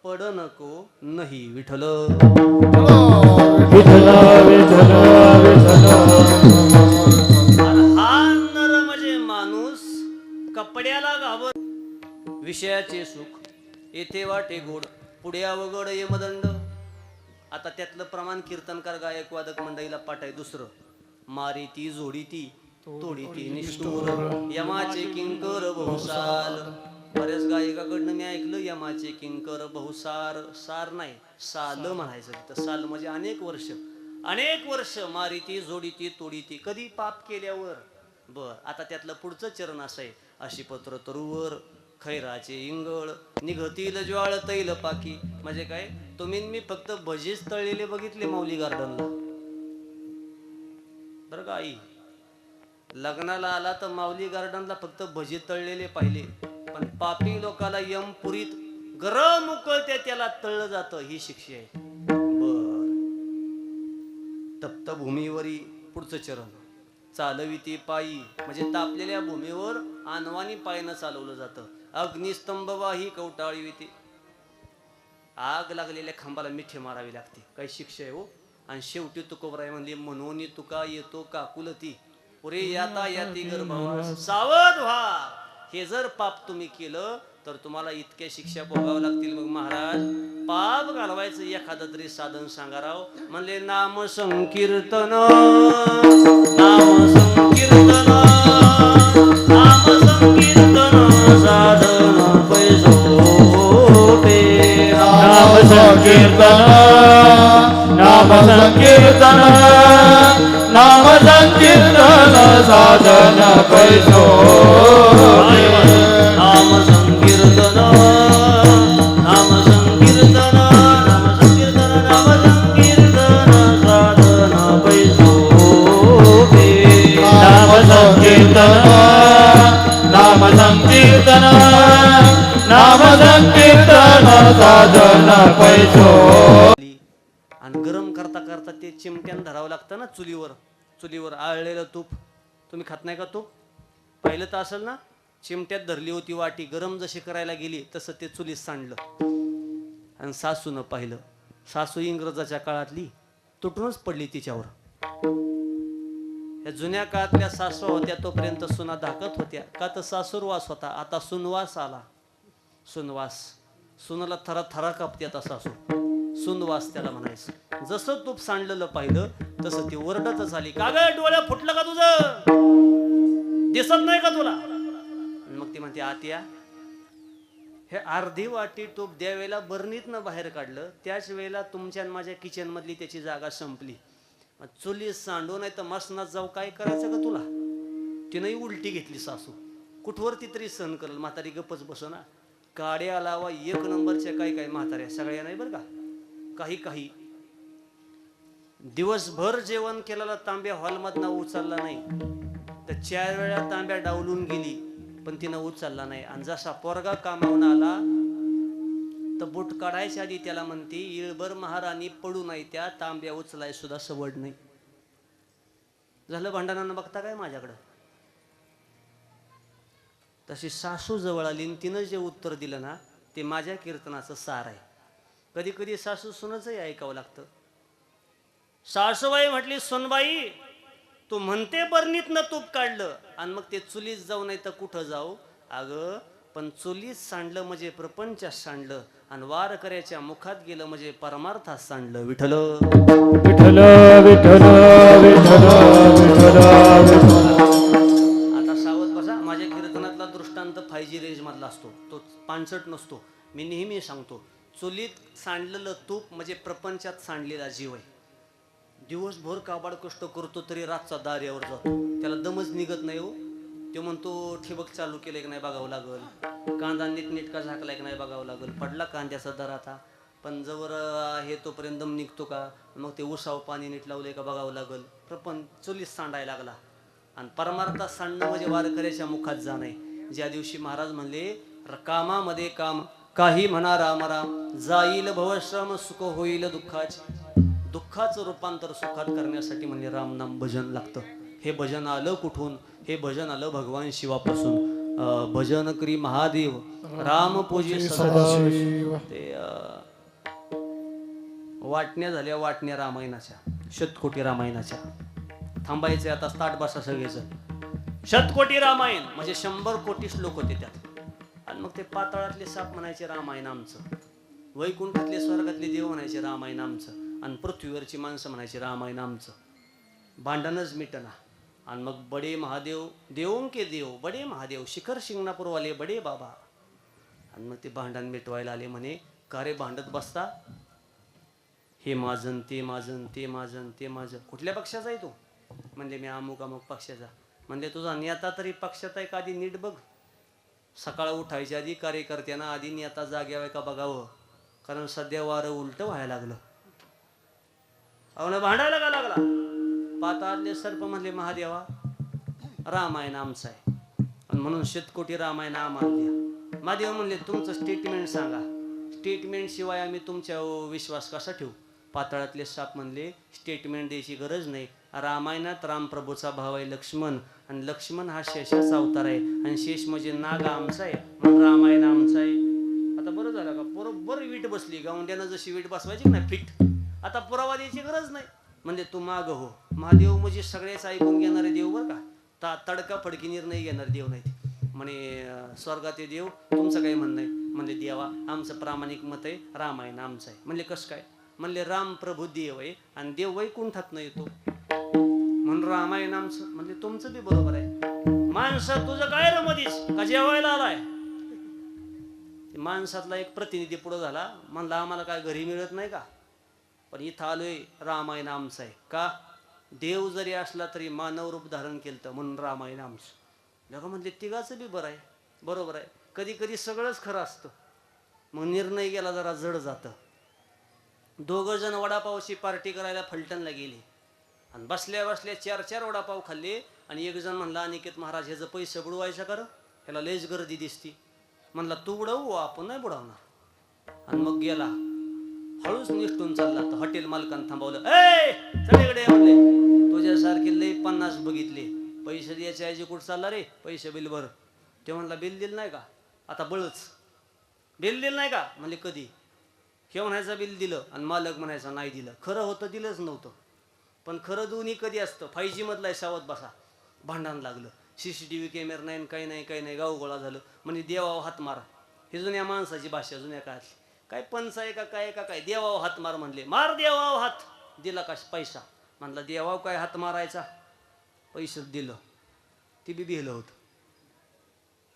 पड नको नाही. विठ्ठल विठ्ठल विठ्ठल विठ्ठल. हा नर म्हणजे माणूस कपड्याला घाबर. विषयाचे सुख येथे वाटे गोड, पुढे अवघड यमदंड. आता त्यातलं प्रमाण कीर्तनकार गायक वादक मंडळीला पाठ आहे. दुसरं मारी ती जोडी ती तोडी ती निष्ठूर, यमाचे किंकर बहुसाल. बऱ्याच गायकाकडनं मी ऐकलं यमाचे किंकर बहुसार. सार नाही साल म्हणायचं. तिथं साल म्हणजे अनेक वर्ष मारी ती जोडी ती तोडी ती. कधी पाप केल्यावर. बर आता त्यातलं पुढचं चरण असं आहे. अशी पत्र तरुवर खैराचे इंगळ, निघतील ज्वाळ तैल पाकी. म्हणजे काय, तुम्ही मी फक्त भजीच तळलेले बघितले माऊली गार्डनला. बरं का आई, लग्नाला आला तर माऊली गार्डनला फक्त भजी तळलेले पाहिले. पण पापी लोकाला यमपुरीत गरम उकळते त्याला तळलं जातं, ही शिक्षा आहे. बर तप्त भूमीवरी पुढचं चरण. चालविती पायी म्हणजे तापलेल्या भूमीवर अनवानी पायनं चालवलं जातं. अग्निस्तंभ वाही कवटाळीविती, आग लागलेल्या खांबाला मिठी मारावी लागते. काही शिक्षा आहे हो. आणि शेवटी तुकोबराय म्हणली म्हणून तुका येतो काकुलती, पुरे याता याती गर्भावर सावध व्हा. हे जर पाप तुम्ही केलं तर तुम्हाला इतक्या शिक्षा भोगाव्या लागतील. मग महाराज पाप घालवायचं एखादं तरी साधन सांगा राव. म्हणले नाम संकीर्तन, नाम संकीर्तन, नाम संकीर्तन साधन पैसोटे. नाम संकीर्तन, नाम संकीर्तन, नाम संकीर्तन साधन पैसोटे. नाम संकीर्तन, नाम संकीर्तन, नाम संकीर्तन, नाम संकीर्तन साधन पैसोटे. नाम संकीर्तन, नाम संकीर्तन, नाम संकीर्तन साधन पैसोटे. आणि गरम करता करता ते चिमट्यानं धरावं लागतं ना चुलीवर आळलेलं तूप. तुम्ही खात नाही का तूप. पाहिलं तर असेल ना, चिमट्यात धरली होती वाटी, गरम जशी करायला गेली तसं ते चुलीत सांडलं. आणि सासूनं पाहिलं. सासू इंग्रजाच्या काळातली तुटूनच पडली तिच्यावर. या जुन्या काळातल्या सासू होत्या तोपर्यंत सुना धाकत होत्या का, तर सासूरवास होता. आता सुनवास आला. सुनवास, सुनाला थरा थरा कापते आता सासू. सुनवास त्याला म्हणायचं. जसं तूप सांडलेलं पाहिलं तसं ती ओरडतच झाली, का ग डोळ्या फुटलं का तुझं, दिसत नाही का तुला. मग ती म्हणते आत्या, हे अर्धी वाटी तूप द्या वेळेला बर्नीतनं बाहेर काढलं त्याच वेळेला तुमच्या माझ्या किचन मधली त्याची जागा संपली. चुली सांडू नाही तर मसनात जाऊ, काय करायचं का तुला. तिनंही उलटी घेतली सासू. कुठवरती तरी सहन करल. म्हातारी गप्पच बसना. काड्या लावा 1 नंबरच्या काय म्हाताऱ्या, सगळ्या नाही बरं का. काही दिवसभर जेवण केलेला तांब्या हॉलमधनं उचलला नाही तर 4 वेळा तांब्या डावलून गेली पण तिनं उचलला नाही. आणि जसा पोरगा कामावून आला तर बूट काढायच्या आधी त्याला म्हणते, इळभर महाराणी पडू नाही त्या तांब्या उचलाय सुद्धा सवड नाही. झालं भांडणानं बघता काय माझ्याकडं. तशी सासू जवळ आली आणि तिनं जे उत्तर दिलं ना ते माझ्या कीर्तनाचं सार आहे. कधी कधी सासू सुनचंही ऐकावं लागतं. सासूबाई म्हटली, सोनबाई तू म्हणते बरणीतनं तूप काढलं आणि मग ते चुलीत जाऊ नाही तर कुठं जाऊ. अगं पण चुलीत सांडलं म्हणजे प्रपंचात सांडलं आणि वार करायच्या मुखात गेलं म्हणजे परमार्थात सांडलं. विठ्ठल विठ्ठल विठ्ठल विठ्ठल विठ्ठल. आता सावध बसा. माझ्या कीर्तनातला दृष्टांत 5G रेंज मधला असतो, तो पानसट नसतो. मी नेहमी सांगतो, चुलीत सांडलेलं तूप म्हणजे प्रपंचात सांडलेला जीव आहे. दिवसभर काबाड कष्ट करतो तरी रातचा दार्यावर जातो, त्याला दमच निघत नाही हो. तो म्हणतो ठिबक चालू केलं की नाही बघावं लागल, कांदा नीटनेटका झाकलाय की नाही बघावं लागल, पडला कांद्याचा दर आता, पण जवळ हे तोपर्यंत दम निघतो का, मग ते उसाव पाणी नीट लावलंय का बघावं लागल. प्रपंच चुलीत सांडायला लागला. आणि परमार्थात सांडणं म्हणजे वारकऱ्याच्या मुखात जाणे. ज्या दिवशी महाराज म्हणले कामामध्ये काम, काही म्हणा राम राम, जाईल भवश्रम सुख होईल दुःखाचे. दुःखाचं रूपांतर सुखात करण्यासाठी म्हणजे रामनाम भजन लागतं. हे भजन आलं कुठून? हे भजन आलं भगवान शिवापासून. भजन करी महादेव राम पूजी सदाशिव. ते वाटण्या झाल्या, वाटण्या रामायणाच्या, शतकोटी रामायणाच्या. थांबायचे आता, स्टार्ट बसा सगळेच. शतकोटी रामायण म्हणजे 100 कोटी श्लोक होते त्यात. आणि मग ते पाताळातले साप म्हणायचे रामायण आमचं, वैकुंठातले स्वर्गातले देव म्हणायचे रामायण आमचं, आणि पृथ्वीवरची माणसं म्हणायची रामायण आमचं. भांडणच मिटना. आणि मग बडे महादेव देवों के देव बडे महादेव, शिखर शिंगणापूरवाले बडे बाबा. आणि मग ते भांडण मिटवायला आले. म्हणे का रे भांडत बसता, हे माझन ते माझन ते माझन ते माझं. कुठल्या पक्षाचा आहे तू? म्हणजे मी अमुक अमुक पक्षाचा. म्हणजे तुझा नेता तरी पक्षात आहे का आधी नीट बघ. सकाळ उठायच्या आधी कार्यकर्त्यांना आधी नेता जाग्यावर का बघावं, कारण सध्या वारं उलट व्हायला लागलं. अवनं भांडायला का लागला. पाताळातले सर्प म्हणले महादेवा रामायण आमचा आहे, आणि म्हणून शतकोटी रामायण आम्हाला द्या. महादेव म्हणले तुमचं स्टेटमेंट सांगा, स्टेटमेंट शिवाय आम्ही तुमच्यावर विश्वास कसा ठेवू. पाताळातले साप म्हणले स्टेटमेंट द्यायची गरज नाही. रामायणात रामप्रभूचा भाव आहे लक्ष्मण, आणि लक्ष्मण हा शेषाचा अवतार आहे, आणि शेष म्हणजे नाग आमचा आहे, म्हणून रामायण आमचा आहे. आता बरं झालं का, बरोबर वीट बसली. गावंड्यानं जशी वीट बसवायची नाही फिट, आता पुरावा द्यायची गरज नाही. म्हणजे तू माग हो. महादेव म्हणजे सगळेच ऐकून घेणारे देव बरं का, तडका फडकी निर्णय घेणारे देव नाहीत. म्हणे स्वर्गाचे देव तुमचं काही म्हणणं आहे. म्हणजे देवा आमचं प्रामाणिक मत आहे रामायण आमचं आहे. म्हणजे कसं काय? म्हणले राम प्रभू देव आहे आणि देव वैकुंठात नाही येतो, म्हणून रामायण आमचं. म्हणजे तुमचं बी बरोबर आहे. माणसं तुझं काय रे मधीच का जेवायला आलाय. माणसातला एक प्रतिनिधी पुढे झाला, म्हणला आम्हाला काय घरी मिळत नाही का, पण इथं आलोय रामायण आमचं आहे. का? देव जरी असला तरी मानव रूप धारण केलं म्हणून रामायण आमचं. लोक म्हणले तिघाचं बी बरं आहे, बरोबर आहे. कधी कधी सगळंच खरं असतं, मग निर्णय गेला जरा जड जातं. 2 जण वडापावची पार्टी करायला फलटणला गेले आणि बसल्या बसल्या 4 वडापाव खाल्ले. आणि एक जण म्हणला अनिकेत महाराज ह्याचं पैसे बुडवायचं कर, ह्याला लयच गर्दी दिसती. म्हणला तू बुडवू, आपण नाही बुडवणार. आणि मग गेला, हळूच निष्ठून चालला. तर हॉटेल मालकानं थांबवलं. ए सगळीकडे म्हणले तुझ्यासारखे लय 50 बघितले, पैसे द्यायचे ऐजी कुठं चालला रे, पैसे बिल भर. ते म्हणला बिल दिलं नाही का, आता बळच बिल दिलं नाही का. म्हणले कधी. हे म्हणायचं बिल दिलं आणि मालक म्हणायचं नाही दिलं. खरं होतं दिलंच नव्हतं. पण खरं दोन्ही कधी असतं. 5G मधला आहे, सावध बसा. भांडण लागलं, CCTV कॅमेरा नाही, काही नाही काही नाही, गावगोळा झालं. म्हणजे देवावर हात मारा, ही जुन्या माणसाची भाषा, जुन्या काळातली. काय पंच आहे का काय का काय, देवावर हात मार म्हणले. मार देवावर हात. दिला का पैसा. म्हणला देवावर काय हात मारायचा, पैसे दिलं. ती बी भिलं होतं.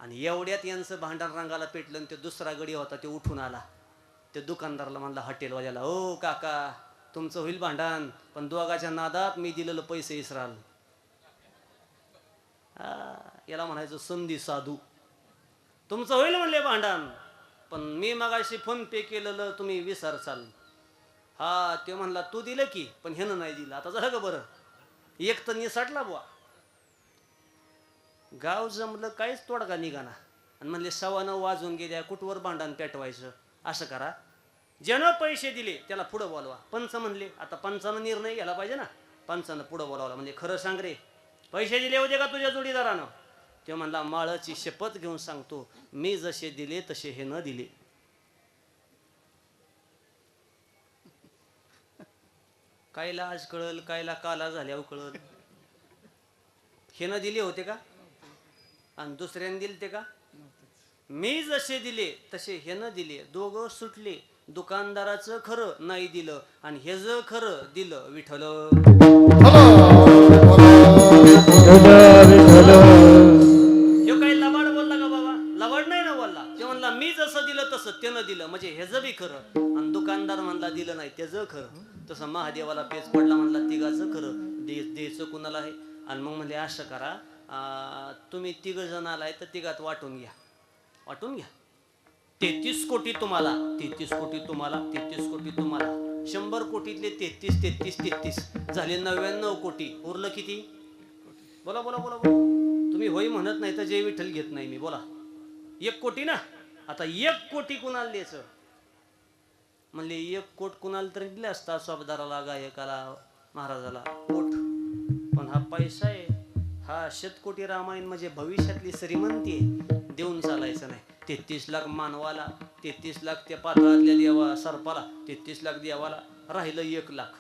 आणि एवढ्यात यांचं भांडण रंगाला पेटलं. आणि ते दुसरा गडी होता ते उठून आला. ते दुकानदाराला म्हणला हॉटेलवाल्याला, ओ काका तुमचं होईल भांडण, पण दोघाच्या नादात मी दिलेलं पैसे इसराल. याला म्हणायचं संधी साधू. तुमचं होईल म्हणले भांडण, पण मी मगाशी फोन पे केलेलं तुम्ही विसरचाल. हा ते म्हणला तू दिलं की, पण ह्यानं नाही दिलं. आता झालं का बरं, एक तर निसटला बुवा. गाव जमलं काहीच तोडगा निघाना आणि म्हणले 9:15 वाजून गेल्या कुठवर भांडण पेटवायचं. असं करा, ज्यानं पैसे दिले त्याला पुढं बोलवा. पंच म्हणले आता पंचानं निर्णय घ्यायला पाहिजे ना, पंचानं पुढं बोलावला. म्हणजे खरं सांग रे, पैसे दिले होते का तुझ्या जोडीदारानं? ते म्हणला माळाची शपथ घेऊन सांगतो, मी जसे दिले तसे हे न दिले. कायला आज कळल, कायला काला झाल्यावर कळल. हे न दिले होते का आणि दुसऱ्याने दिले ते का? मी जसे दिले तसे हे न दिले. दोघं सुटले. दुकानदाराचं खरं नाही दिलं आणि हे ज खरं दिलं. विठ्ठल ह्यो काही लबाड बोलला का बाबा? लबाड नाही ना बोलला. ते म्हणला मी जसं दिलं तसं त्यानं दिलं, म्हणजे हे ज बी खरं. आणि दुकानदार म्हणला दिलं नाही त्याचं खरं. तसं महादेवाला पेच पडला, म्हणला तिघाचं खरं, द्यायचं कुणाला आहे. आणि मग म्हणले असं करा, तुम्ही 3 जण आलाय तर तिघात वाटून घ्या. वाटून घ्या. 33 कोटी तुम्हाला, 33 कोटी तुम्हाला, 33 कोटी तुम्हाला. 100 कोटीतले 33 33 33 झाले 99 कोटी. उरलं किती? बोला बोला बोला बोला. तुम्ही होय म्हणत नाही तर जय विठ्ठल घेत नाही मी. बोला. 1 कोटी ना. आता 1 कोटी कुणाला द्यायचं? म्हणले 1 कोट कुणाला तरी दिले असता, स्वाबदाराला, गायकाला, महाराजाला कोट. पण हा पैसा आहे, हा शतकोटी रामायण म्हणजे भविष्यातली श्रीमंती आहे. देऊन चालायचं नाही. 33 लाख मानवाला, 33 लाख त्या पातळातल्या देवा सरपाला, 33 लाख देवाला, राहिलं 1 लाख.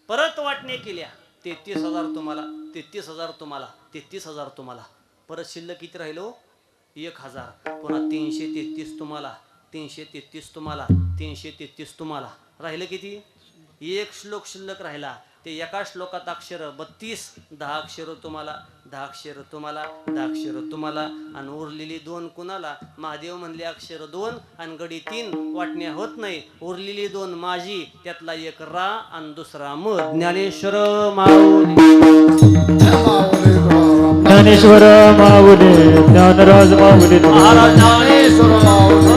परत वाटणे केल्या. 33,000 तुम्हाला, 33,000 तुम्हाला, 33,000 तुम्हाला. परत शिल्लक किती राहिलो? 1,000. पुन्हा 333 तुम्हाला, 333 तुम्हाला, 333 तुम्हाला. राहिलं किती? 1 श्लोक शिल्लक राहिला. ते एका श्लोकात अक्षर 32, 10 अक्षर तुम्हाला, 10 अक्षर तुम्हाला, 10 अक्षर तुम्हाला. आणि उरलेली 2 कुणाला? महादेव म्हणले अक्षर 2 आणि गडी 3 वाटण्या होत नाही. उरलेली 2 माझी, त्यातला 1 रा आणि दुसरा म. ज्ञानेश्वर माऊली, ज्ञानेश्वर माऊली, ज्ञानराज माऊली, महाराज ज्ञानेश्वर माऊली.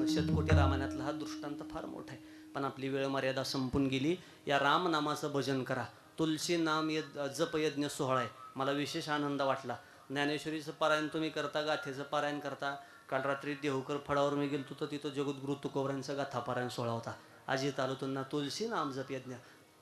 शतकोटी रामायणातला हा दृष्टांत फार मोठा आहे. पण आपली वेळ मर्यादा संपून गेली. या रामनामाचं भजन करा. तुलसी नाम जप यज्ञ सोहळा आहे. मला विशेष आनंद वाटला. ज्ञानेश्वरीचं पारायण तुम्ही करता, गाथेचं पारायण करता. काल रात्री देहूकर फळावर मी गेलो तर तिथं जगद्गुरु तुकोबरांचा गाथा पारायण सोहळा होता. आज इथं आलो त्यांना तुलसी नाम जप यज्ञ.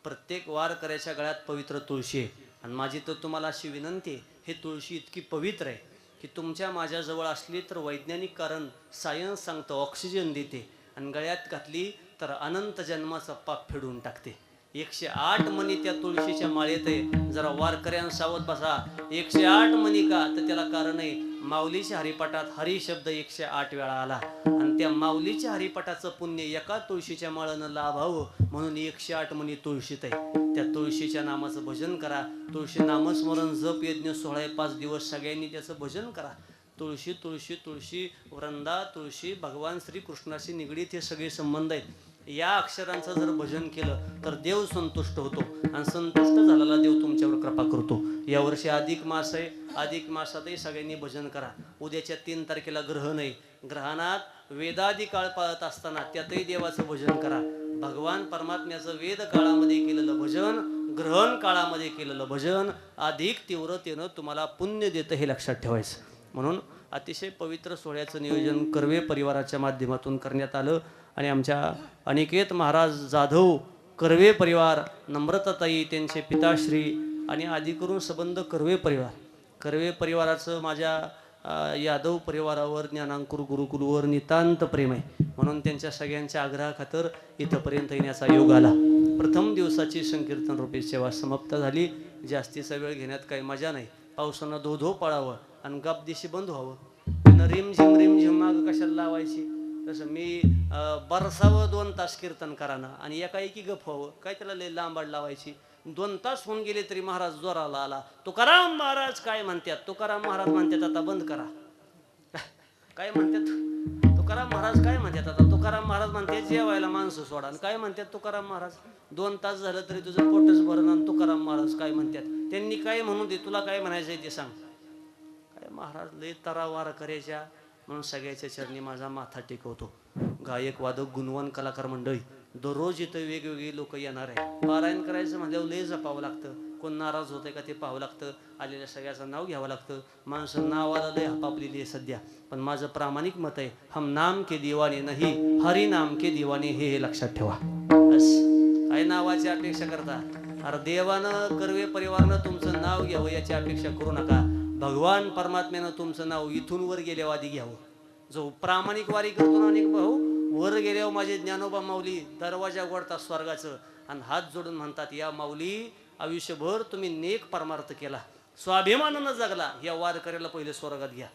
प्रत्येक वारकऱ्याच्या गळ्यात पवित्र तुळशी आहे. आणि माझी तर तुम्हाला अशी विनंती आहे, हे तुळशी इतकी पवित्र आहे की तुमच्या माझ्याजवळ असली तर वैज्ञानिक कारण सायन्स सांगतं ऑक्सिजन देते, आणि गळ्यात घातली तर अनंत जन्माचा पाप फेडून टाकते. 108 मणी त्या तुळशीच्या माळेत आहे. जरा वारकऱ्यां सावध बसा. 108 मणी का? तर त्याला कारण आहे, माऊलीच्या हरिपाठात हरी शब्द 108 वेळा आला. आणि त्या माऊलीच्या हरिपाठाचं पुण्य एका तुळशीच्या माळानं लाभावं म्हणून 108 मणी तुळशीत आहे. त्या तुळशीच्या नामाचं भजन करा. तुळशी नामस्मरण जप यज्ञ सोहळा 5 दिवस सगळ्यांनी त्याचं भजन करा. तुळशी तुळशी तुळशी वृंदा तुळशी भगवान श्रीकृष्णाशी निगडीत हे सगळे संबंध आहेत. या अक्षरांचं जर भजन केलं तर देव संतुष्ट होतो, आणि संतुष्ट झालेला देव तुमच्यावर कृपा करतो. यावर्षी अधिक मास आहे. अधिक मासातही सगळ्यांनी भजन करा. उद्याच्या 3 तारखेला ग्रहण आहे. ग्रहणात वेदादी काळ पाळत असताना त्यातही देवाचं भजन करा. भगवान परमात्म्याचं वेद काळामध्ये केलेलं भजन, ग्रहण काळामध्ये केलेलं भजन अधिक तीव्रतेनं तुम्हाला पुण्य देतं, हे लक्षात ठेवायचं. म्हणून अतिशय पवित्र सोहळ्याचं नियोजन कर्वे परिवाराच्या माध्यमातून करण्यात आलं. आणि आमच्या अनिकेत महाराज जाधव कर्वे परिवार, नम्रताताई त्यांचे पिताश्री आणि आदी करून संबंध कर्वे परिवार. कर्वे परिवाराचं माझ्या यादव परिवारावर, ज्ञानांकुर गुरुकुलवर नितांत प्रेम आहे. म्हणून त्यांच्या सगळ्यांच्या आग्रहाखातर इथंपर्यंत येण्याचा योग आला. प्रथम दिवसाची संकीर्तन रूपी सेवा समाप्त झाली. जास्तीचा वेळ घेण्यात काही मजा नाही. पावसानं धो धो पडावं आणि गपदिशी बंद व्हावं. रिम झिम माग कशाला लावायची? तसं मी बरसावं 2 तास कीर्तन करानं आणि एकाएकी गप व्हावं. काय त्याला लय लांबाड लावायची? 2 तास होऊन गेले तरी महाराज जोराला आला. तुकाराम महाराज काय म्हणतात? तुकाराम महाराज म्हणतात आता बंद करा. काय म्हणतात? तुकाराम महाराज काय म्हणतात आता? तुकाराम महाराज म्हणतात जेवायला माणसं सोडा. आणि काय म्हणतात तुकाराम महाराज? 2 तास झालं तरी तुझं पोटच भरण. आणि तुकाराम महाराज काय म्हणतात? त्यांनी काय म्हणू दे, तुला काय म्हणायचंय ते सांग. काय महाराज लय तरा वार करायच्या. म्हणून सगळ्याच्या चरणी माझा माथा टेकवतो. गायक वादक गुणवान कलाकार मंडळी, दररोज इथं वेगवेगळी लोक येणार आहे. पारायण करायचं म्हणल्यावर लय जपावं लागतं. कोण नाराज होतंय का ते पाहावं लागतं. आलेल्या सगळ्याचं नाव घ्यावं लागतं. माणसं नावाला लय हपापलेली आहे सध्या. पण माझं प्रामाणिक मत आहे, हम नाम के दिवाने नाही, हरी नाम के दिवाने, हे लक्षात ठेवा. बस काय नावाची अपेक्षा करता? अरे देवानं कर्वे परिवारानं तुमचं नाव घ्यावं याची अपेक्षा करू नका. भगवान परमात्म्यानं तुमचं नाव इथून वर गेल्यावर आधी घ्यावं. जो प्रामाणिक वारी करतो ना अनेक भाऊ, वर गेल्यावर माझे ज्ञानोबा माऊली दरवाजा उघडतात स्वर्गाचं आणि हात जोडून म्हणतात, या माऊली आयुष्यभर तुम्ही नेक परमार्थ केला, स्वाभिमानानं जगला, या वारकऱ्याला पहिले स्वर्गात घ्या.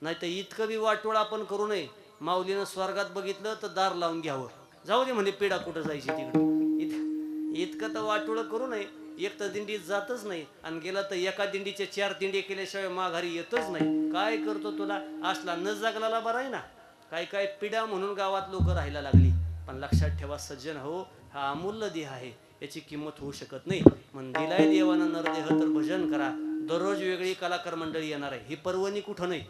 नाही तर इतकं बी वाटोळ आपण करू नये. माऊलीनं स्वर्गात बघितलं तर दार लावून घ्यावं. जाऊ दे म्हणे पिढा कुठं जायची तिकडे. इतकं तर वाटोळ करू नये. एक तर दिंडीत जातच नाही आणि गेला तर एका दिंडीचे 4 दिंडी केल्याशिवाय माघारी येतच नाही. काय करतो तुला असला न जगलाला बरा आहे ना. काय काय पिढा म्हणून गावात लोक राहायला लागली. पण लक्षात ठेवा सज्जन हो, हा अमूल्य देह आहे, याची किंमत होऊ शकत नाही. म्हणून दिलाय देवानं नरदेह तर भजन करा. दररोज वेगळी कलाकार मंडळी येणार आहे. ही पर्वणी कुठं नाही.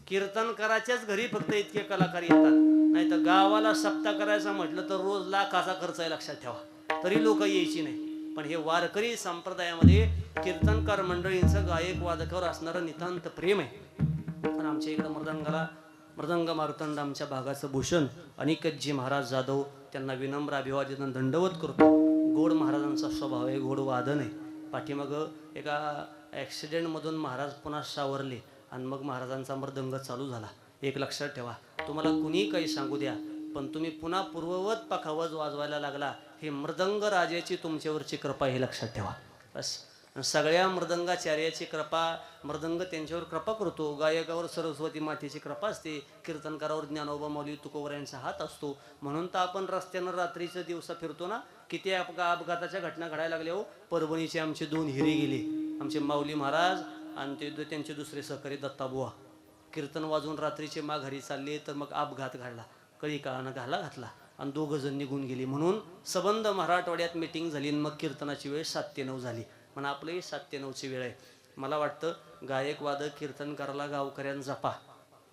कीर्तनकाराच्याच घरी फक्त इतके कलाकार येतात. नाही तर गावाला सप्ताह करायचा म्हटलं तर रोज लाखाचा खर्च आहे, लक्षात ठेवा. तरी लोक यायची नाही. पण हे वारकरी संप्रदायामध्ये कीर्तनकार मंडळींचं गायक वादकावर असणारं नितांत प्रेम आहे. पण आमच्या इकडं मृदंग मारुतंड आमच्या भागाचं भूषण अनिकेतजी महाराज जाधव, त्यांना विनम्र अभिवादन दंडवत करतो. गोड महाराजांचा स्वभाव आहे, गोड वादन आहे. पाठीमागं एका ॲक्सिडेंटमधून महाराज पुन्हा सावरले आणि मग महाराजांचा मृदंग चालू झाला. एक लक्षात ठेवा, तुम्हाला कुणी काही सांगू द्या, पण तुम्ही पुन्हा पूर्ववत पखावज वाजवायला लागला, हे मृदंग राजाची तुमच्यावरची कृपा, हे लक्षात ठेवा. बस सगळ्या मृदंगाचार्याची कृपा, मृदंग त्यांच्यावर कृपा करतो. गायकावर सरस्वती मातेची कृपा असते. कीर्तनकारावर ज्ञानोबा माऊली तुकोबर यांचा हात असतो. म्हणून तर आपण रस्त्यानं रात्रीच्या दिवसा फिरतो ना. किती अपघाताच्या घटना घडायला लागल्या हो. परभणीचे आमचे 2 हिरे गेले, आमचे माऊली महाराज आणि ते त्यांचे दुसरे सहकारी दत्ताबुवा. कीर्तन वाजून रात्रीचे माघारी चालले तर मग अपघात घडला. कळी काळानं घातला आणि 2 जण निघून गेली. म्हणून सबंध मराठवाड्यात मिटिंग झाली आणि मग कीर्तनाची वेळ 7 ते 9 झाली. पण आपलंही 7 ते 9ची वेळ आहे. मला वाटतं गायक वादक कीर्तनकाराला गावकऱ्यांना जपा.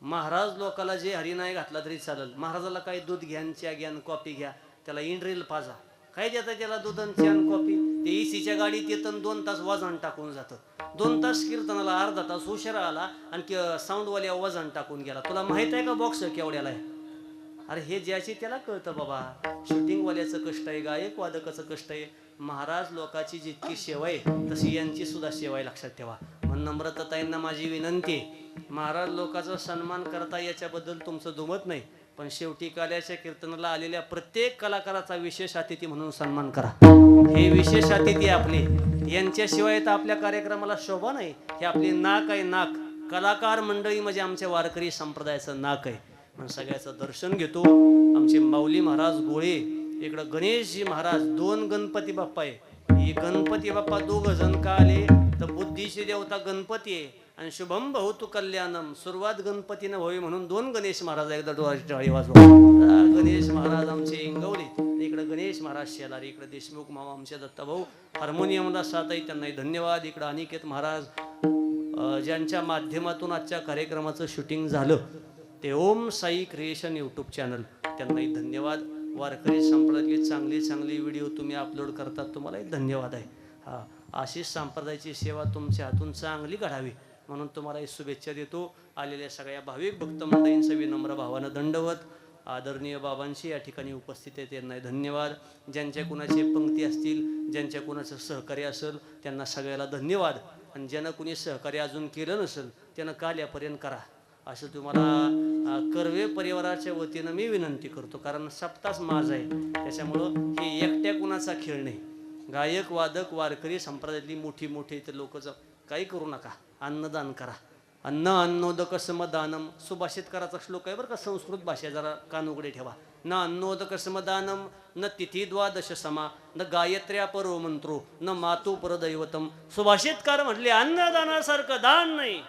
महाराज लोकाला जे हरिनाय घातला तरी चालेल. महाराजाला काय दूध घ्या, चहा घ्या, कॉफी घ्या, त्याला इंड्रेल पाजा, काय देता त्याला दूध आणि चहा कॉफी. ते एसीच्या गाडीत येतं 2 तास वजन टाकून जातं. 2 तास कीर्तनाला, अर्धा तास उशिरा आला आणि साऊंडवाल्या वजन टाकून गेला. तुला माहित आहे का बॉक्स केवढ्याला आहे? अरे हे ज्याची त्याला कळतं बाबा. शूटिंगवाल्याचं कष्ट आहे, गायक वादकाचं कष्ट आहे. महाराज लोकाची जितकी सेवा आहे तशी यांची सुद्धा सेवा आहे, लक्षात ठेवा. म्हणून नम्रताताईंना माझी विनंती आहे, महाराज लोकांचा सन्मान करता याच्याबद्दल तुमचं दुमत नाही, पण शेवटी काल्याच्या कीर्तनाला आलेल्या प्रत्येक कलाकाराचा विशेष अतिथी म्हणून सन्मान करा. हे विशेष अतिथी आपले, यांच्याशिवाय तर आपल्या कार्यक्रमाला शोभा नाही. हे आपले नाक आहे, नाक. कलाकार मंडळी म्हणजे आमच्या वारकरी संप्रदायाचं नाक आहे. म्हणून सगळ्याचं दर्शन घेतो. आमचे माऊली महाराज गोळे, इकडं गणेशजी महाराज, 2 गणपती बाप्पा आहे. ही गणपती बाप्पा 2 जण का आले तर बुद्धीची देवता गणपती आहे आणि शुभम बहुतु कल्याणम, सुरुवात गणपतीनं व्हावी म्हणून 2 गणेश महाराज एकदा डोळ्याची टाळी वाजवा. गणेश महाराज आमचे इंगवले, इकडे गणेश महाराज शेलारी, इकडे देशमुख मामा आमचे दत्ताभाऊ हार्मोनियमला साथ आहे, त्यांनाही धन्यवाद. इकडे अनिकेत महाराज ज्यांच्या माध्यमातून आजच्या कार्यक्रमाचं शूटिंग झालं ते ओम साई क्रिएशन यूट्यूब चॅनल, त्यांनाही धन्यवाद. वारकरी संप्रदायातली चांगली चांगली व्हिडिओ तुम्ही अपलोड करतात, तुम्हालाही धन्यवाद आहे. हा, अशीच संप्रदायाची सेवा तुमच्या हातून चांगली घडावी म्हणून तुम्हालाही शुभेच्छा देतो. आलेल्या सगळ्या भाविक भक्त मंडळींचं विनम्र भावानं दंडवत. आदरणीय बाबांशी या ठिकाणी उपस्थित आहेत, त्यांनाही धन्यवाद. ज्यांच्या कुणाचे पंक्ती असतील, ज्यांच्या कुणाचं सहकार्य असेल त्यांना सगळ्याला धन्यवाद. आणि ज्यानं कुणी सहकार्य अजून केलं नसेल त्यानं काल्यापर्यंत करा, असं तुम्हाला कर्वे परिवाराच्या वतीनं मी विनंती करतो. कारण सप्तास माझ आहे, त्याच्यामुळं हे एकट्या कुणाचा खेळ नाही. गायक वादक वारकरी संप्रदायातली मोठी मोठी इतर लोक काही करू नका. अन्नदान करा. अन्न अन्नोदक समदानम, सुभाषितकाराचा श्लोक आहे बरं का, संस्कृत भाषा, जरा कान उघडे ठेवा. न अन्नोदक समदानम न तिथी द्वादश समा न गायत्र्या परो मंत्रो न मातु परदैवतम. सुभाषितकार म्हटले अन्नदानासारखं दान नाही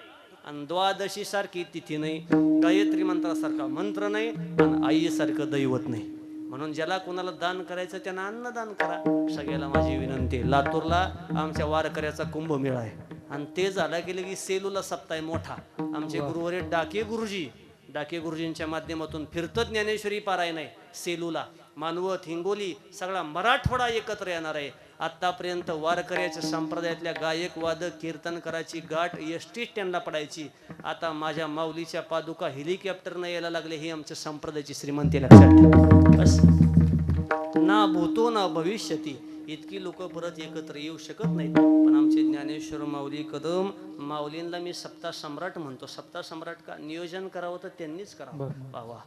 आणि द्वादशी सारखी तिथी नाही, गायत्री मंत्रासारखा मंत्र नाही आणि आईसारखं दैवत नाही. म्हणून ज्याला कोणाला दान करायचं त्यानं अन्नदान करा. सगळ्याला माझी विनंती. लातूरला आमच्या वारकऱ्याचा कुंभमेळा आहे आणि ते झाला गेले की सेलूला सप्ताह मोठा. आमचे गुरुवारी डाके गुरुजी डाके गुरुजींच्या माध्यमातून फिरतं ज्ञानेश्वरी पारायण आहे. सेलूला, मानवत, हिंगोली सगळा मराठवाडा एकत्र येणार आहे. आत्तापर्यंत वारकऱ्याच्या संप्रदायातल्या गायक वादक कीर्तनकाराची गाठ एसटीच त्यांना पडायची. आता माझ्या माऊलीच्या पादुका हेलिकॉप्टरनं यायला लागले. ही आमच्या संप्रदायाची श्रीमंती लक्षात ठेवा. बस, ना भूतो ना भविष्यती इतकी लोक परत एकत्र येऊ शकत नाहीत. पण आमचे ज्ञानेश्वर माऊली कदम, माऊलींना मी सप्ताह सम्राट म्हणतो. सप्ताह सम्राट का नियोजन करावं तर त्यांनीच करावं. वा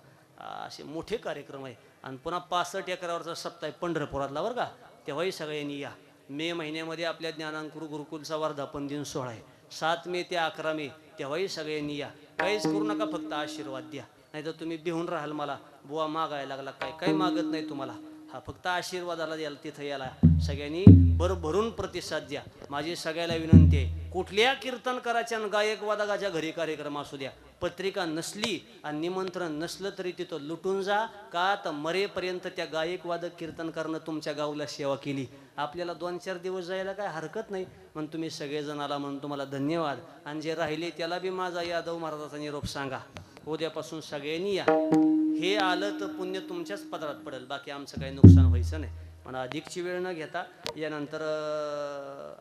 असे मोठे कार्यक्रम आहे. आणि पुन्हा 65 एकरावरचा सप्ताह आहे पंढरपुरातला बरं का. तेव्हाही सगळ्यांनी या. मे महिन्यामध्ये आपल्या ज्ञानांकुर गुरुकुलचा वर्धापन दिन सोहळा आहे. 7 मे ते 11 मे तेव्हाही सगळ्यांनी या. काहीच करू नका, फक्त आशीर्वाद द्या. नाही तर तुम्ही भिवून राहाल मला बुवा मागायला लागला. काही मागत नाही तुम्हाला. हा फक्त आशीर्वादाला द्याल. तिथं याला सगळ्यांनी भरभरून प्रतिसाद द्या. माझी सगळ्याला विनंती आहे, कुठल्या कीर्तनकाराच्या आणि गायक वादकाच्या घरी कार्यक्रम असू द्या, पत्रिका नसली आणि निमंत्रण नसलं तरी तिथं लुटून जा. का तर मरेपर्यंत त्या गायक वादक कीर्तनकारानं तुमच्या गावाला सेवा केली. आपल्याला 2-4 दिवस जायला काय हरकत नाही. म्हणून तुम्ही सगळेजण आला म्हणून तुम्हाला धन्यवाद. आणि जे राहिले त्याला बी माझा यादव महाराजाचा निरोप सांगा. उद्यापासून सगळ्यांनी या. हे आलं तर पुण्य तुमच्याच पदरात पडेल, बाकी आमचं काही नुकसान व्हायचं नाही. पण अधिकची वेळ न घेता यानंतर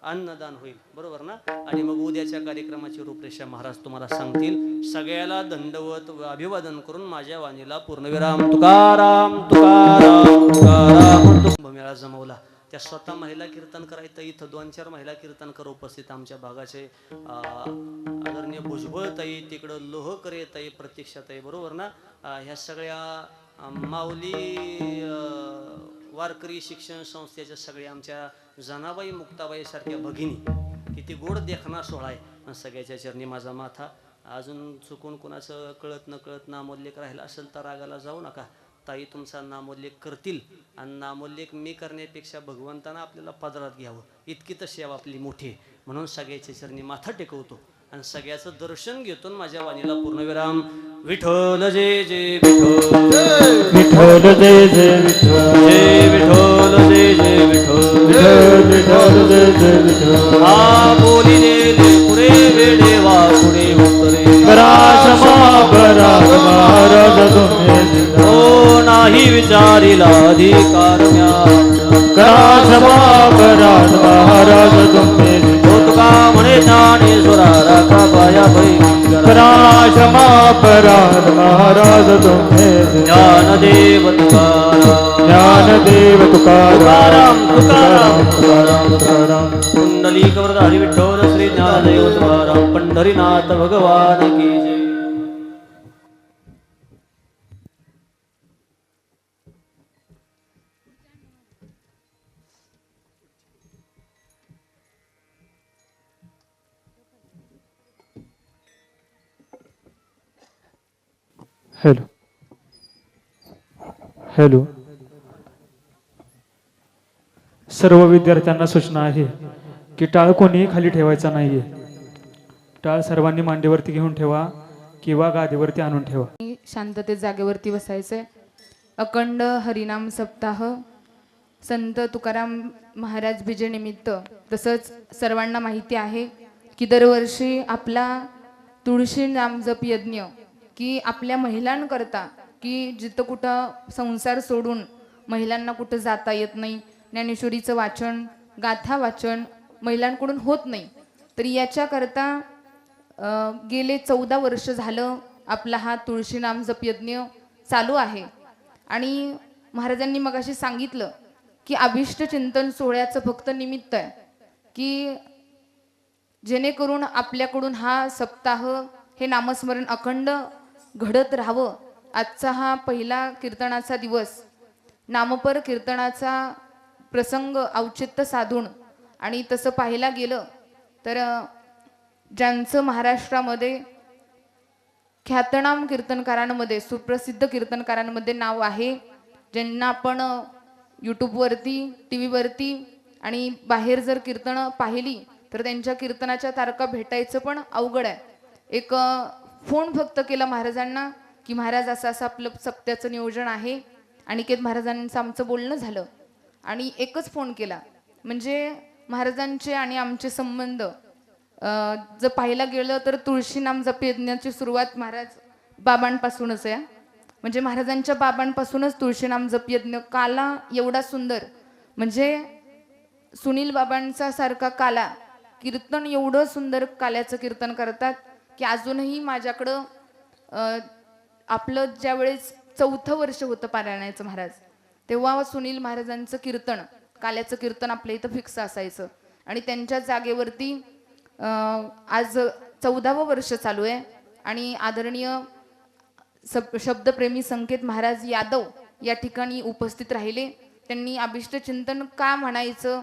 अन्नदान होईल, बरोबर ना. आणि मग उद्याच्या कार्यक्रमाची रूपरेषा महाराज तुम्हाला सांगतील. सगळ्याला दंडवत अभिवादन करून माझ्या वाणीला पूर्णविराम. तुकाराम तुकाराम तुकाराम. कुंभमेळा जमवला त्या स्वतः महिला कीर्तन करायचं. इथं 2-4 महिला कीर्तनकर उपस्थित आमच्या भागाचे आदरणीय भुजबळ ताई, तिकडं लोहकरे ताई, प्रतीक्षा ताई, बरोबर ना. ह्या सगळ्या माऊली वारकरी शिक्षण संस्थेच्या सगळ्या आमच्या जनाबाई मुक्ताबाई सारख्या भगिनी. किती गोड देखणा सोहळा आहे. सगळ्याच्या चरणी माझा माथा. अजून चुकून कुणाचं कळत न कळत नामोल्लेख राहिला असेल तर रागाला जाऊ नका. ताई तुमचा नामोल्लेख करतील. आणि नामोल्लेख मी करण्यापेक्षा भगवंतानं आपल्याला पदरात घ्यावं, इतकी तर सेवा आपली मोठी आहे. म्हणून सगळ्याच्या चरणी माथा टेकवतो आणि सगळ्याचं दर्शन घेतो. माझ्या वाणीला पूर्णविराम. विठ्ठल जय जय विठ्ठल, विठ्ठल जय जय विठ्ठल, जय विठ्ठल जय जय विठ्ठल, विठ्ठल जय जय विठ्ठल. हा बोलिले पुरे वेडे वा पुढे उतरे. क्षमा करा महाराज तुम्ही हो नाही विचारिला अधिकार म्या. क्षमा करा महाराज तुम्ही तुका म्हणे ज्ञानेश्वरा राखा पाया क्षमा करा महाराज तुम्ही ज्ञानदेव तुकाराम, ज्ञानदेव तुकाराम तुकाराम तुकाराम तुकाराम. कुंडलिक वरदारी विठ्ठल श्री ज्ञानदेव तुकाराम पंढरीनाथ भगवान की जय. Hello hello. सर्व विद्यार्थ्यांना सूचना आहे की टाळ कोणीही खाली ठेवायचा नाहीये. टाळ सर्वांनी मांडीवरती घेऊन ठेवा किंवा गादीवरती आणून ठेवा. शांततेत जागेवरती बसायचंय. अखंड हरिनाम सप्ताह संत तुकाराम महाराज बीजेनिमित्त. तसंच सर्वांना माहिती आहे की दरवर्षी आपला तुळशी नाम जप यज्ञ की आपल्या महिलांकरता, की जिथं कुठं संसार सोडून महिलांना कुठं जाता येत नाही, ज्ञानेश्वरीचं वाचन गाथा वाचन महिलांकडून होत नाही, तर याच्याकरता गेले 14 वर्ष झालं आपला हा तुळशी नाम जप यज्ञ चालू आहे. आणि महाराजांनी मगाशी सांगितलं की अभिष्ट चिंतन सोहळ्याचं फक्त निमित्त आहे की जेणेकरून आपल्याकडून हा सप्ताह हे नामस्मरण अखंड घडत राहावं. आजचा हा पहिला कीर्तनाचा दिवस, नामपर कीर्तनाचा प्रसंग औचित्य साधून. आणि तसं पाहायला गेलं तर ज्यांचं महाराष्ट्रामध्ये ख्यातनाम कीर्तनकारांमध्ये, सुप्रसिद्ध कीर्तनकारांमध्ये नाव आहे, ज्यांना आपण यूट्यूबवरती, टी व्हीवरती आणि बाहेर जर कीर्तनं पाहिली तर त्यांच्या कीर्तनाच्या तारखा भेटायचं पण अवघड आहे. एक फोन फक्त केला महाराजांना की महाराज असं असं आपलं सप्त्याचं नियोजन आहे. अनिकेत महाराजांचं आमचं बोलणं झालं आणि एकच फोन केला. म्हणजे महाराजांचे आणि आमचे संबंध जर पाहायला गेलं तर तुळशी नाम जप यज्ञाची सुरुवात महाराज बाबांपासूनच आहे. म्हणजे महाराजांच्या बाबांपासूनच तुळशीनाम जप यज्ञ काला एवढा सुंदर, म्हणजे सुनील बाबांचा सारखा काला कीर्तन एवढं सुंदर काल्याचं कीर्तन करतात की अजूनही माझ्याकडं आपलं ज्यावेळेस 4थं वर्ष होतं पारायणाचं महाराज, तेव्हा सुनील महाराजांचं कीर्तन काल्याचं कीर्तन आपल्या इथं फिक्स असायचं. आणि त्यांच्या जागेवरती आज 14वं वर्ष चालू आहे. आणि आदरणीय शब्दप्रेमी संकेत महाराज यादव या ठिकाणी उपस्थित राहिले. त्यांनी अभिष्ट चिंतन का म्हणायचं,